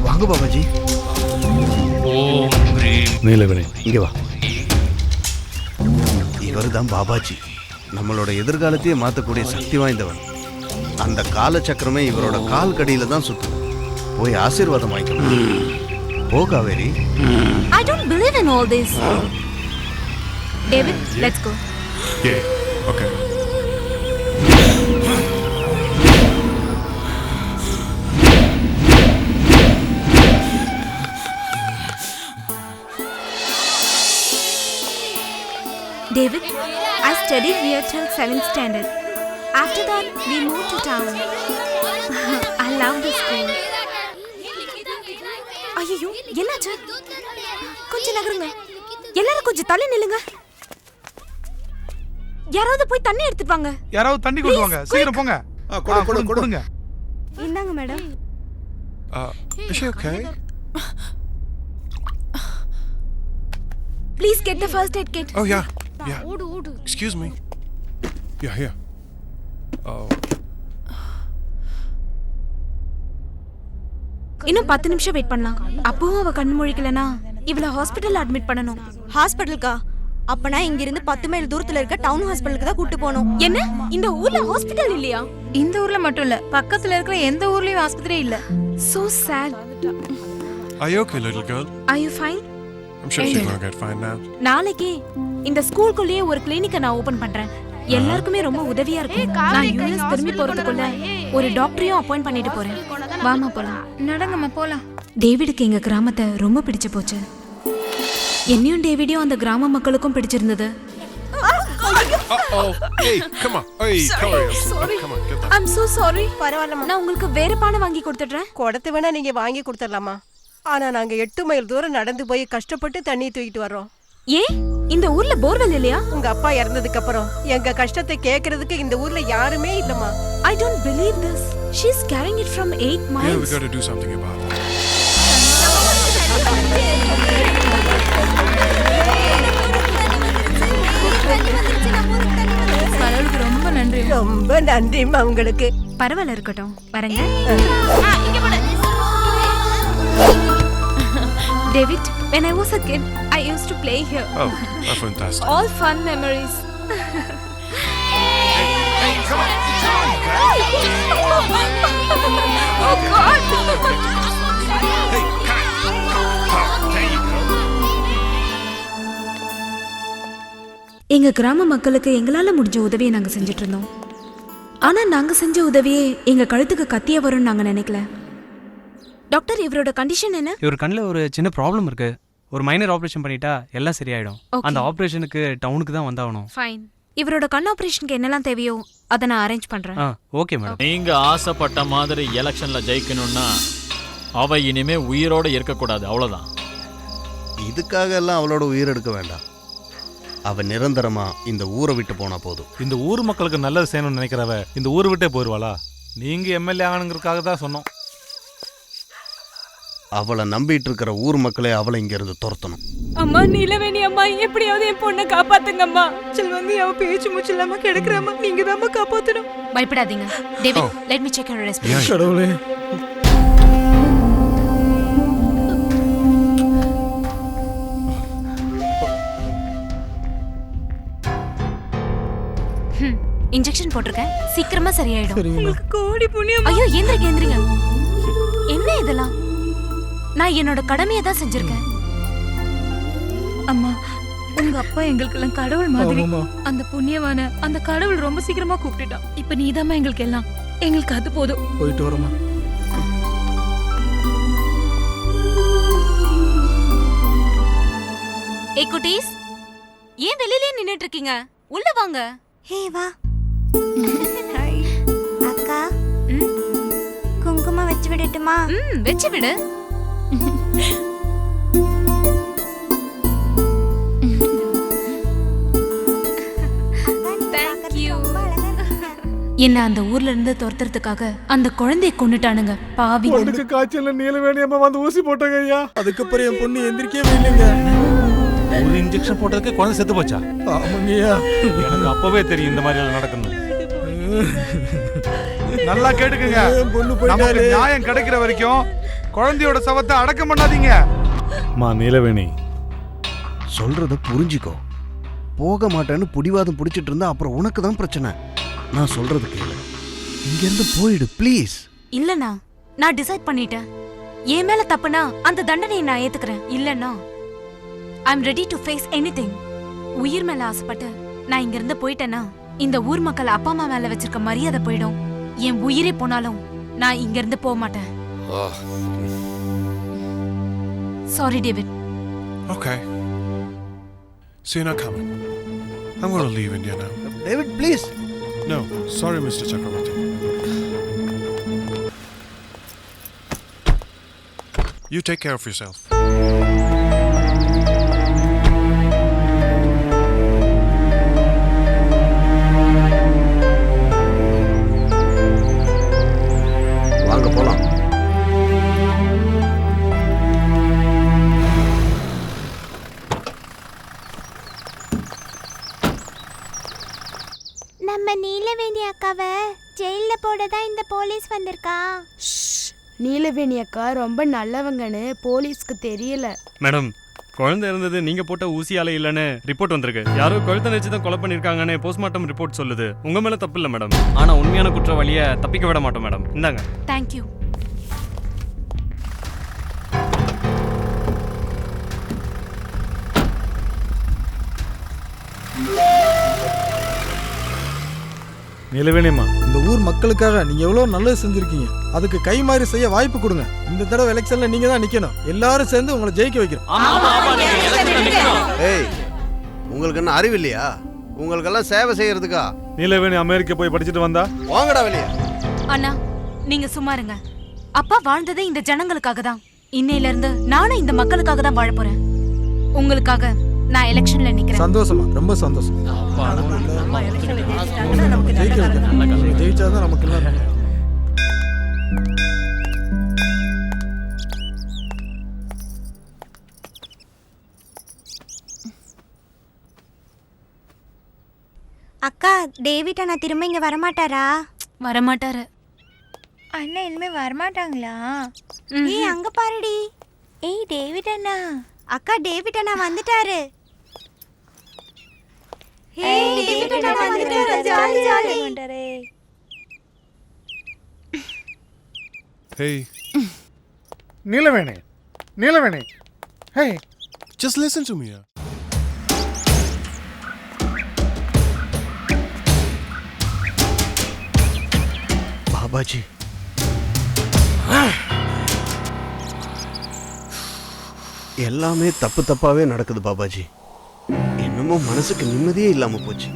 வாங்க பாபாஜி. ஓம் ஹ்ரீம் நீலவேணி இங்கே வா. இவர் தான் பாபாஜி. நம்மளோட எதிர்காலத்தையே மாற்றக்கூடிய சக்தி வாய்ந்தவர். அந்த கால சக்கரமே இவரோட கால் கடியில தான் சுத்தும். போய் ஆசீர்வாதம் வாங்கிக்கணும். ஓ Kaveri. I don't believe in all this. David, let's go. Yeah, okay. David, I studied here till 7th standard. After that, we moved to town. I love the school. ஐயோ, என்னாச்சு? கொஞ்சம் நகருங்க. எல்லாரும் கொஞ்சம் தள்ளி நில்லுங்க. யாராவது போய் தண்ணி எடுத்துட்டு வாங்க. யாராவது தண்ணி கொண்டு வாங்க. சீக்கிரம் போங்க. கொடுங்க. இந்தாங்க madam. Is she okay? Please get the first aid kit. Oh yeah. Yeah. Excuse me. Yeah, here. Oh. இன்னும் 10 நிமிஷம் வெயிட் பண்ணலாம். அப்பவும் அவ கண் முழிக்கலனா இவள ஹாஸ்பிடல்ல அட்மிட் பண்ணனும். ஹாஸ்பிடலுக்கா? அப்பனா இங்க இருந்து 10 மைல் தூரத்துல இருக்க டவுன் ஹாஸ்பிடலுக்கு தான் கூட்டி போணும். என்ன? இந்த ஊர்ல ஹாஸ்பிடல் இல்லையா? இந்த ஊர்ல மட்டும் இல்ல, பக்கத்துல இருக்கிற எந்த ஊர்லயும் ஆஸ்பத்திரி இல்ல. So sad. Are you okay, little girl? Are you fine? I'm sure she's gonna get fine now. நாளைக்கு இந்த ஸ்கூலுக்குள்ளேயே ஒரு கிளினிக்க நான் ஓபன் பண்றேன். எல்லாருக்குமே ரொம்ப உதவியா இருக்கும். நான் யுஎஸ் திரும்பி போறதுக்குள்ள ஒரு டாக்டரையும் அப்பாயிண்ட் பண்ணிட்டு போறேன். வாமா போலாம். நடங்கம்மா போலாம். டேவிடுக்கு எங்க கிராமத்தை ரொம்ப பிடிச்சு போச்சு. என்னையும் டேவிடையும் அந்த கிராம மக்களுக்கும் பிடிச்சிருந்தது. Oh, hey, come on. Hey, come on. Come on, get that. I'm so sorry. பரவாயில்லம்மா. நான் உங்களுக்கு வேற பானை வாங்கி கொடுத்துடுறேன். குடத்தை வேணா நீங்க வாங்கி கொடுத்துடலாமா? ஆனா நாங்க 8 மைல் தூரம் நடந்து போய் கஷ்டப்பட்டு தண்ணி தூக்கிட்டு வர்றோம். ஏன்? இந்த ஊர்ல போர்வெல் இல்லையா? உங்க அப்பா இறந்ததுக்கு அப்புறம் எங்க கஷ்டத்தை கேக்குறதுக்கு இந்த ஊர்ல யாருமே இல்லம்மா. I don't believe this. She's carrying it from 8 miles. Yeah, we got to do something about that. கடவுளுக்கு ரொம்ப நன்றி. ரொம்ப நன்றிம்மா உங்களுக்கு. பரவாயில்ல இருக்கட்டும். வரங்க. David, when I was a kid, I used to play here. Oh, that's fantastic. All fun memories. Hey, come on. Oh God. Hey, cut. Oh, there you go. எங்க கிராம மக்களுக்கு எங்களால முடிஞ்ச உதவியை நாங்க செஞ்சுட்டு இருந்தோம். ஆனா நாங்க செஞ்ச உதவியே எங்க கழுத்துக்கு கத்திய வரும்னு நாங்க நினைக்கல. டாக்டர், இவரோட கண்டிஷன் என்ன? இவர் கண்ணில் ஒரு சின்ன ப்ராப்ளம் இருக்கு. ஒரு மைனர் ஆப்ரேஷன் பண்ணிட்டா எல்லாம் சரியாயிடும். அந்த ஆப்ரேஷனுக்கு டவுனுக்கு தான் வந்தாகணும். ஃபைன். இவரோட கண் ஆபரேஷனுக்கு என்னெல்லாம் தேவையோ அதை நான் அரேஞ்ச் பண்றேன். Okay madam. நீங்க ஆசைப்பட்ட மாதிரி எலெக்ஷன்ல ஜெயிக்கணும்னா அவ இனிமே உயிரோட இருக்கக்கூடாது, அவ்வளவுதான். இதுக்காக எல்லாம் அவளோட உயிர் எடுக்க வேண்டாம். அவ நிரந்தரமா இந்த ஊரை விட்டு போனா போதும். இந்த ஊர் மக்களுக்கு நல்லது செய்யணும்னு நினைக்கிறவ இந்த ஊரை விட்டே போயிருவாளா? நீங்க எம்எல்ஏ ஆகணுங்கிறதுக்காக தான் சொன்னோம். அவளை நம்பிட்டு இருக்கிற ஊர் மக்களே அவளை இங்க இருந்து துரத்தணும். அம்மா நீலவேணி அம்மா, எப்படியாவது என் பொண்ணை காப்பாத்துங்க அம்மா. செல்வந்தி அவ பேச்சு மூச்சு இல்லாம கிடக்குறாமா, நீங்க தான் காப்பாத்தணும். பயப்படாதீங்க. David, let me check your respiration. கடவுளே. இன்ஜெக்ஷன் போட்டிருக்கேன், சீக்கிரமா சரியாயிடும். உங்களுக்கு கோடி புண்ணியம். ஐயோ, எந்திரிங்க. என்ன இதெல்லாம்? நான் என்னோட கடமையை தான் செஞ்சிருக்கேன். அம்மா, உங்க அப்பா எங்களுக்கெல்லாம் கடவுள் மாதிரி. ஆமாம்மா. அந்த புண்ணியவான அந்த கடவுள் ரொம்ப சீக்கிரமா கூப்பிட்டுட்டான். இப்ப நீதாம்மா எங்களுக்கு எல்லாம். எங்களுக்கு அது போதும். போயிட்டு வரமா. ஏய் குட்டீஸ், ஏன் வெளியிலே நின்னுட்டு இருக்கீங்க? உள்ள வாங்க. ஹே வா. அக்கா குங்குமம் வச்சு விடட்டுமா? வெச்சு விடு. என்ன அந்த ஊர்ல இருந்து துரத்துறதுக்காக அந்த குழந்தையை கொன்னுட்டானுங்க பாவி. பொண்ணுக்கு காய்ச்சல்ல நீலவேணி அம்மா வந்து ஊசி போட்டாங்க ஐயா. அதுக்கப்புறம் என் பொண்ணு எந்திரிக்கவே இல்லைங்க. ஒரு இன்ஜெக்ஷன் போட்டதுக்கு குழந்தை செத்து போச்சா? ஆமாங்கய்யா. எனக்கு அப்பவே தெரியும் இந்த மாதிரி எல்லாம் நடக்கணும். நல்லா கேட்டுக்குங்க. பொண்ணு நமக்கு போயிட்டாரு. நியாயம் கிடைக்கிற வரைக்கும் குழந்தையோட சவத்தை அடக்கம் பண்ணாதீங்க. மா நீலவேணி, சொல்றத புரிஞ்சுக்கோ. போக மாட்டேன்னு புடிவாதம் பிடிச்சிட்டு இருந்தா அப்புறம் உனக்கு தான் பிரச்சனை. நான் சொல்றது கேளு. இங்க இருந்து போயிடு ப்ளீஸ். இல்லனா நான் டிசைட் பண்ணிட்டேன். என் மேல தப்புனா அந்த தண்டனையை நான் ஏத்துக்கிறேன். இல்லனா I am ready to face anything. உயிர் மேல ஆசைப்பட்டு நான் இங்க இருந்து போயிட்டேனா இந்த ஊர் மக்கள் அப்பா அம்மா மேல வச்சிருக்க மரியாதை போயிடும். என் உயிரே போனாலும் நான் இங்க இருந்து போக மாட்டேன். Sorry David. Okay. So you're not coming. I'm going to leave India now. David, please. No, sorry, Mr. Chakravarti. You take care of yourself. வாங்க போலாம். நம்ம நீலவேணி அக்காவை ஜெயில போடதான் இந்த போலீஸ் வந்திருக்கா. நீலவேணி அக்கா ரொம்ப நல்லவங்கன்னு போலீஸ்க்கு தெரியல. மேடம், குழந்தை இருந்தது நீங்க போட்ட ஊசியால இல்லன்னு ரிப்போர்ட் வந்திருக்கு. யாரோ கழுத்தை நெரிச்சு தான் கொலை பண்ணிருக்காங்கன்னு போஸ்ட்மார்ட்டம் ரிப்போர்ட் சொல்லுது. உங்க மேல தப்பு இல்ல மேடம். ஆனா உண்மையான குற்றவாளியை தப்பிக்க விட மாட்டோம் மேடம். இந்தாங்க. Thank you. நீலவேணிம்மா, இந்த ஊர் மக்களுக்காக நீங்க எவ்வளவு நல்லது செஞ்சிருக்கீங்க. அதுக்கு கை மாறி செய்ய வாய்ப்பு கொடுங்க. இந்த தடவை எலெக்ஷன்ல நீங்க தான் நிக்கணும். எல்லாரும் சேர்ந்து உங்களை ஜெயிக்க வைக்கிறோம். ஏய், உங்களுக்கு என்ன அறிவு இல்லையா? உங்களுக்கெல்லாம் சேவை செய்யறதுக்கா? நீலவேணி அமெரிக்கா போய் படிச்சுட்டு வந்தா? வாங்கடா வெளியே. அண்ணா நீங்க சும்மா இருங்க. அப்பா வாழ்ந்ததே இந்த ஜனங்களுக்காக தான். இன்னையில இருந்து நானும் இந்த மக்களுக்காக தான் வாழ போறேன். உங்களுக்காக நான் எலெக்ஷன்ல நிக்கிறேன். சந்தோஷமா, ரொம்ப சந்தோஷம். ஜெயிக்க வைக்கிறேன். ஜெயிச்சாதான் நமக்கு எல்லாம். அக்கா, டேவிட் அண்ணா திரும்ப இங்க வரமாட்டாரா? வரமாட்டாரு. அண்ணா இனிமே வரமாட்டாங்களா? ஏய் அங்க பாருடி. ஏய் டேவிட் அண்ணா. அக்கா, டேவிட் அண்ணா வந்துட்டாரு. ஏய் டேவிட் அண்ணா வந்துட்டாரு. Jolly jolly. Hey, Neelaveni, Neelaveni. Hey, just listen to me. Babaji, எல்லாமே தப்பு தப்பாவே நடக்குது பாபாஜி. என்னமோ மனசுக்கு நிம்மதியே இல்லாம போச்சு.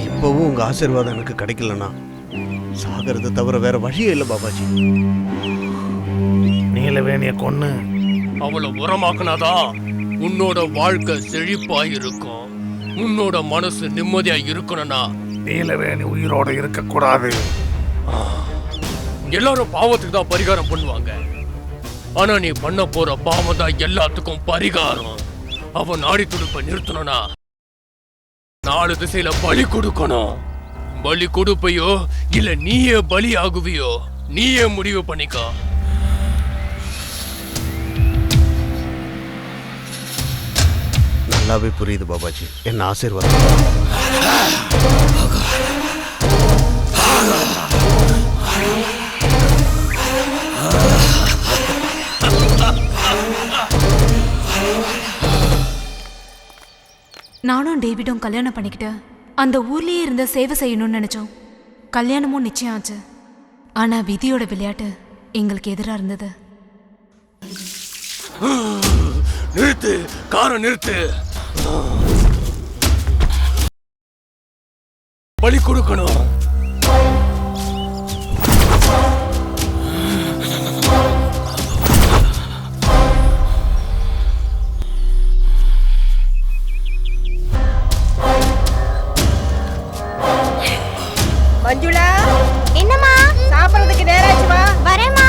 இப்பவும் உங்க ஆசீர்வாதம் எனக்கு கிடைக்கலனா சாகிறத தவிர வேற வழியே இல்லை பாபாஜி. நீலவேணிய கொன்னு அவளை உரமாக்குனாதான் உன்னோட வாழ்க்கை செழிப்பா இருக்கும். உன்னோட மனசு நிம்மதியா இருக்கணும்னா நீலவேணி உயிரோட இருக்க கூடாது. எல்லாரும் பாவத்துக்கு தான் பரிகாரம் பண்ணுவாங்க. ஆனா நீ பண்ண போற பாவம் தான் எல்லாத்துக்கும் பரிகாரம். அவன் நாடி துடுப்பை நிறுத்தணும்னா 4 திசையில பலி கொடுக்கணும். பலி கொடுப்பையோ இல்ல நீயே பலி ஆகுவியோ நீயே முடிவு பண்ணிக்கோ. நல்லாவே புரியுது பாபாஜி. என்ன ஆசீர்வாதம். நானும் டேவிடும் கல்யாணம் பண்ணிக்கிட்டு அந்த ஊர்லயே இருந்த சேவை செய்யணும்னு நினைச்சோம். கல்யாணமும் நிச்சயம் ஆச்சு. ஆனா விதியோட விளையாட்டு எங்களுக்கு எதிராக இருந்தது. நிறுத்து, காரை நிறுத்து. பலி கொடுக்கணும். மஞ்சுளா, என்னம்மா? சாப்பிடுறதுக்கு நேரம் ஆச்சுமா. வரேம்மா.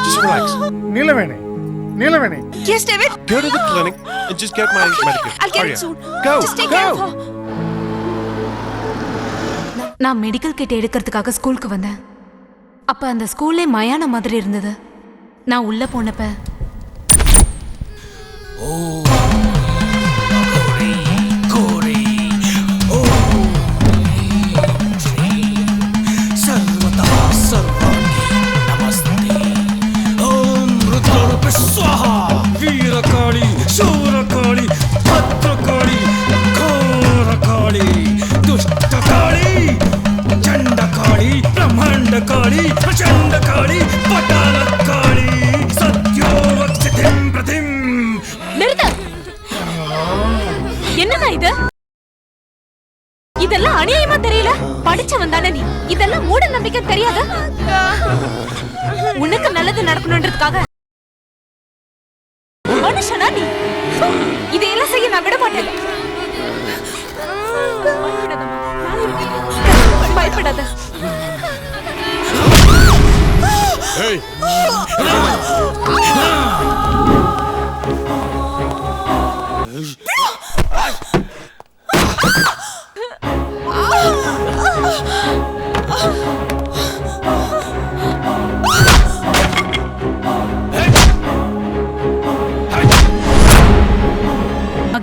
Just relax. Neelaveni. Neelaveni. Yes, David. Go to the clinic and just get my medication. I'll get Hurry it up. soon. Go. Just take care of her. நான் மெடிக்கல் கிட் எடுக்கிறதுக்காக ஸ்கூலுக்கு வந்தேன். அப்ப அந்த ஸ்கூல்லே மயான மாதிரி இருந்தது. நான் உள்ள போனப்ப வீரகாளி, சூரகாளி, பத்ரகாளி, கோரகாளி, துஷ்டகாளி, சண்டகாளி, பிரம்மாண்டகாளி, பிரச்சண்டகாளி, பட்டாளகாளி, சத்யோவக்திம் பிரதிம். நிறுத்து. என்னடா இது? இதெல்லாம் அநியாயமா தெரியல? படிச்சவன் தானே நீ. இதெல்லாம் மூட நம்பிக்கை தெரியாத? உனக்கு நல்லது நடக்கணும்ன்றதுக்காக மனுஷனா நீ? இதையெல்லாம் செய்ய நான் விட மாட்டேன். பயப்படாத.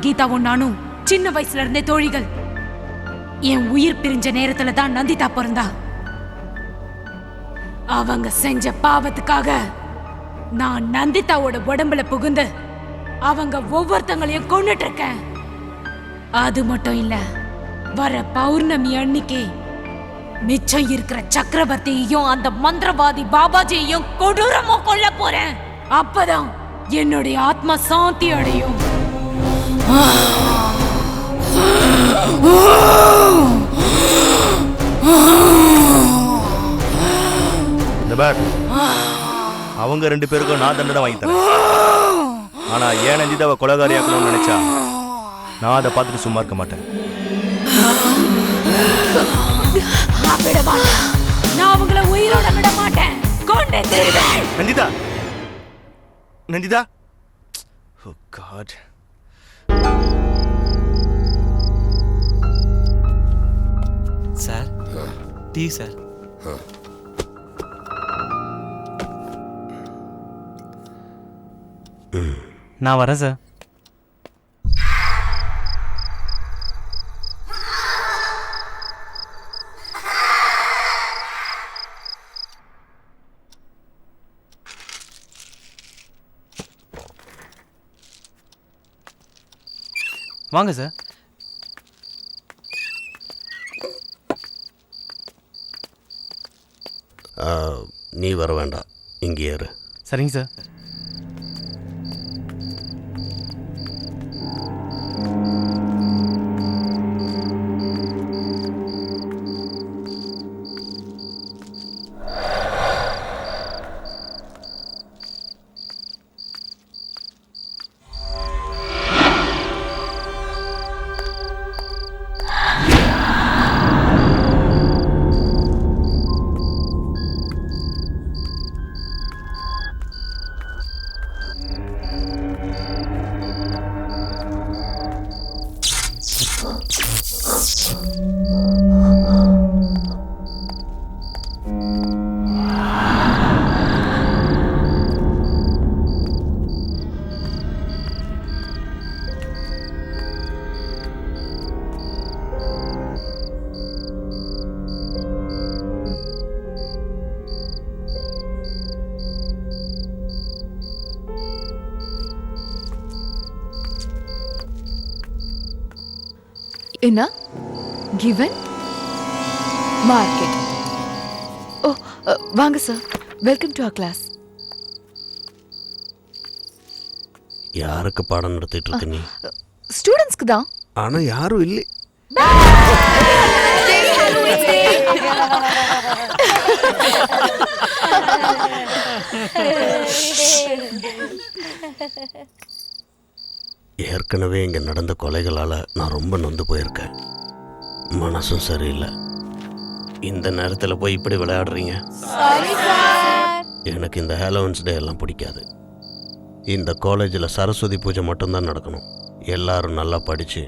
கீதாவும் நானும் சின்ன வயசுல இருந்தே தோழிகள். என் உயிர் பிரிஞ்ச நேரத்துல தான் நந்திதா பிறந்தா. அவங்க செஞ்ச பாவத்துக்காக நான் நந்திதாவோட உடம்புல புகுந்து அவங்க ஒவ்வொருத்தங்களையும் கொன்னுட்டு இருக்கேன். அது மட்டும் இல்ல, வர பௌர்ணமி அன்னைக்கு மிச்சம் இருக்கிற சக்கரவர்த்தியையும் அந்த மந்திரவாதி பாபாஜியையும் கொடூரமா கொல்ல போறேன். அப்பதான் என்னுடைய ஆத்மா சாந்தி அடையும். அவங்க 2 பேருக்கும் நான் தண்டனை வாங்கி தரேன். ஆனா ஏன் நந்திதாவை கொலைகாரியாக்கணும்னு நினைச்சா நான் அதை பார்த்துட்டு சும்மா இருக்க மாட்டேன். நான் அவங்கள உயிரோட விட மாட்டேன். கொண்டே திருவேன். Nandita, Nandita. Oh God. Sir, tea sir. நான் வரேன் சார். வாங்க சார். நீ வர வேண்டாம், இங்கே ஏறு. சரிங்க சார். என்ன கிவன் மார்க்கெட்? ஓ வாங்க sir, welcome to our class. யாருக்கு பாடம் நடத்திட்டு இருக்க நீ? ஸ்டூடெண்ட்ஸ்க்கு தான். ஆனா யாரும் இல்லை. ஏற்கனவே இங்க நடந்த கொலைகளால நான் ரொம்ப நொந்து போயிருக்கேன். மனசும் சரியில்லை. இந்த நேரத்தில் போய் இப்படி விளையாடுறீங்க. எனக்கு இந்த ஹாலோவின்ஸ் டே எல்லாம் பிடிக்காது. இந்த காலேஜில் சரஸ்வதி பூஜை மட்டும்தான் நடக்கணும். எல்லாரும் நல்லா படித்து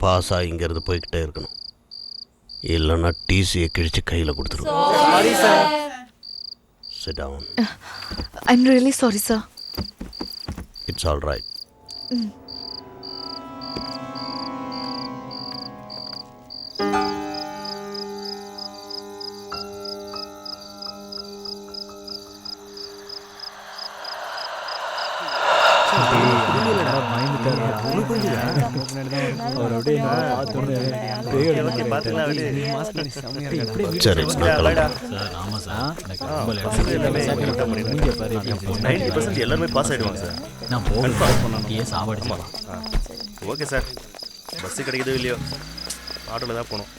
பாஸ் ஆகி இங்கேருந்து போய்கிட்டே இருக்கணும். இல்லைன்னா டிசியை கிழிச்சு கையில் கொடுத்துருவோம். Sit down. I'm really sorry, sir. It's all right. சரி, எல்லாருமே பாஸ் ஆயிடுவாங்க சார். நான் போகணும் சாப்பாடு. ஓகே சார், பஸ் கிடைக்குதோ இல்லையோ ஆட்டோவில் தான் போகணும்.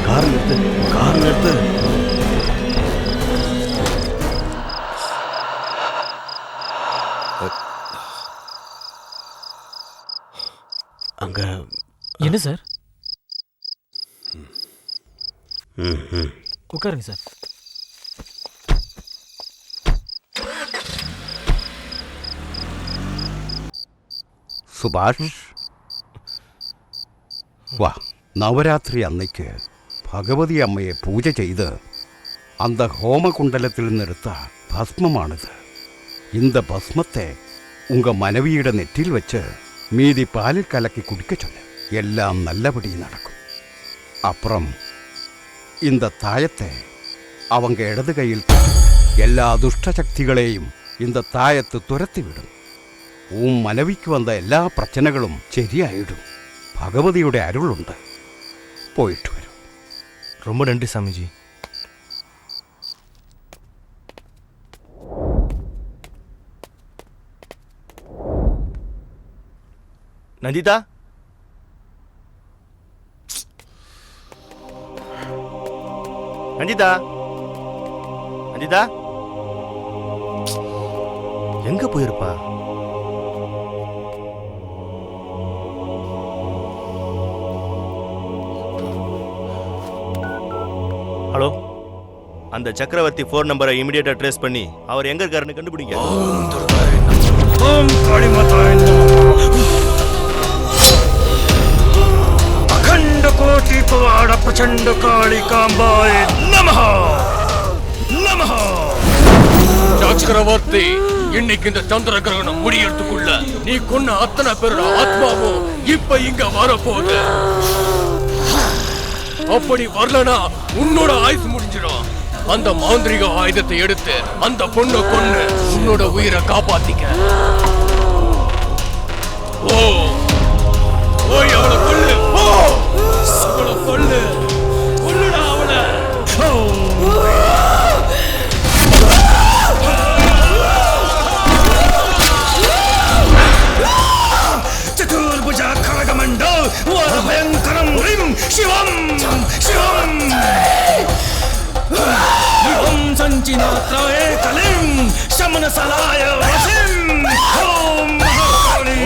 கார் நிறுத்து, கார் நிறுத்து. அங்க என்ன சார்? உட்காருங்க சார். സുഭാഷ് വാ. നവരാത്രി അന്നയ്ക്ക് ഭഗവതി അമ്മയെ പൂജ ചെയ്ത് அந்த ஹோமகுண்டலத்தில் நிறுத்த பஸ்மமானது. இந்த பஸ்மத்தை உங்க மனைவியிட நெற்றில் வச்சு மீதி பாலில் கலக்கி குடிக்க சொல்லு. எல்லாம் நல்லபடி நடக்கும். அப்புறம் இந்த தாயத்தை அவங்க இடது கையில் எல்லா துஷ்டசக்திகளையும் இந்த தாயத்து துரத்திவிடும். உன் மனைவிக்கு வந்த எல்லா பிரச்சனைகளும் சரியாயிடும். பகவதியுடைய அருளுண்டு. போயிட்டு வரும். ரொம்ப நன்றி சாமிஜி. நந்திதா, நந்திதா, நந்திதா எங்க போயிருப்பா? ஹலோ, அந்த சக்கரவர்த்தி ஃபோன் நம்பரை இமிடியேட்டா ட்ரேஸ் பண்ணி அவர் எங்க இருக்காருன்னு கண்டுபிடிங்க. அகண்ட கோட்டி பவாட பிரச்சண்ட காளி காம்பாய நமஹ நமஹ. சக்கரவர்த்தி, இன்னைக்கு இந்த சந்திர கிரகணம் முடியறதுக்குள்ள நீ கொன்ன அத்தனை பேரோட ஆத்மாவும் இப்ப இங்க வரப்போகுது. அப்படி வரலனா உன்னோட ஆயுசு முடிஞ்சிடும். அந்த மாந்திரிக ஆயுதத்தை எடுத்து அந்த பொண்ணை கொன்னு உன்னோட உயிரை காப்பாத்திக்க. ஓ ஓய், அவளை கொல்லு. ஓ அவளை கொல்லு, கொல்லுடா அவளை. சதுர்புஜா கரகமண்டோ வரபயங்கரம் ஹ்ரீம் சிவம் சிவம் ஓம் சஞ்சினாத்ராய கலிம் சமனசலாய வசிம் ஓம் மகாகாளி.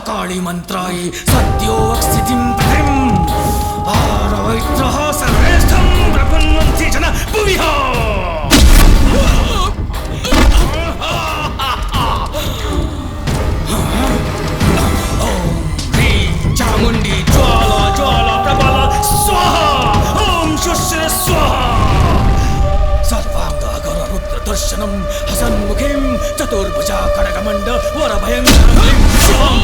काली मंत्राय सत्यो स्थितिं प्रतिम आरोहित्रः सर्वेष्ठं प्रपन्नन्ति जन भुविः चामुंडी ज्वाला ज्वाला प्रबला स्वाहा ओम शुश्र स्वाहा सर्वांगागर रुद्र दर्शनम हसन्मुखीं चतुर्भुजा खड्गमंड वरभयंकरं स्वाहा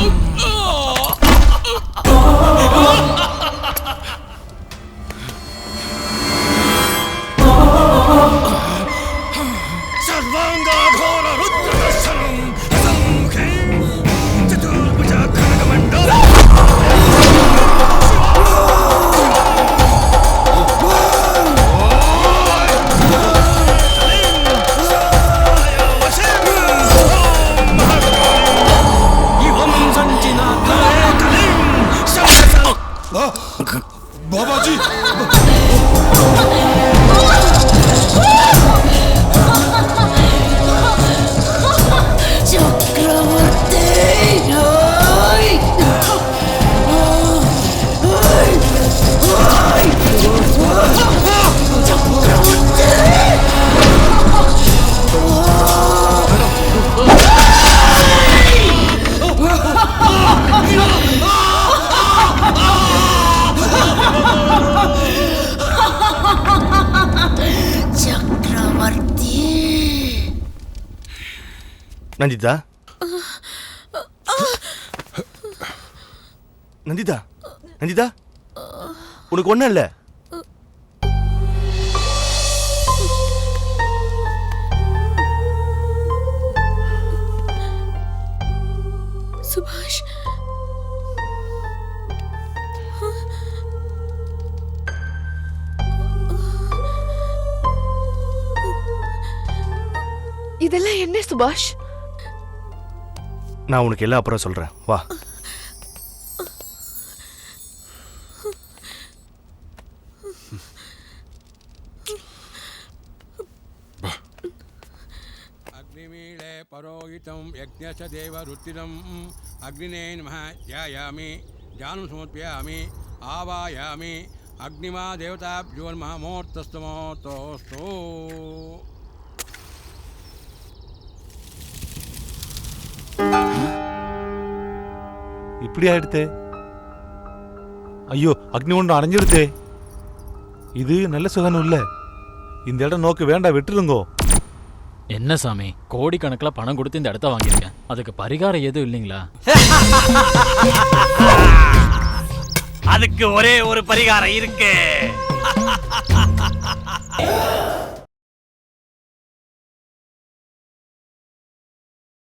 सर्वांगाघोर रुद्र दर्शनम हसन्मुखीं चतुर्भुजा खड्गमंड बाबा जी நந்திதா நந்திதா நந்திதா உனக்கு ஒண்ணும் இல்ல சுபாஷ் இதெல்லாம் என்ன சுபாஷ்? நான் உனக்கு எல்லாம் அப்புறம் சொல்றேன் வா. अग्निमीळे परोहितं यज्ञस्य देवरुत्तिरम् अग्निने नमः ध्यायामि ध्यानं समर्पयामि आवायामि अग्निमा देवताभ्यो नमः मुहूर्तस्तमोऽस्तु இப்படி ஆயிடுத்தே. ஐயோ, அக்னி ஒன்று அணைஞ்சிருத்தே. இது நல்ல சுகனும் இல்லை. இந்த இடம் நோக்கு வேண்டாம், விட்டுருங்கோ. என்ன சாமி, கோடிக்கணக்கில் பணம் கொடுத்து இந்த இடத்த வாங்கியிருக்கேன். அதுக்கு பரிகாரம் எதுவும் இல்லைங்களா? அதுக்கு ஒரே ஒரு பரிகாரம் இருக்கு.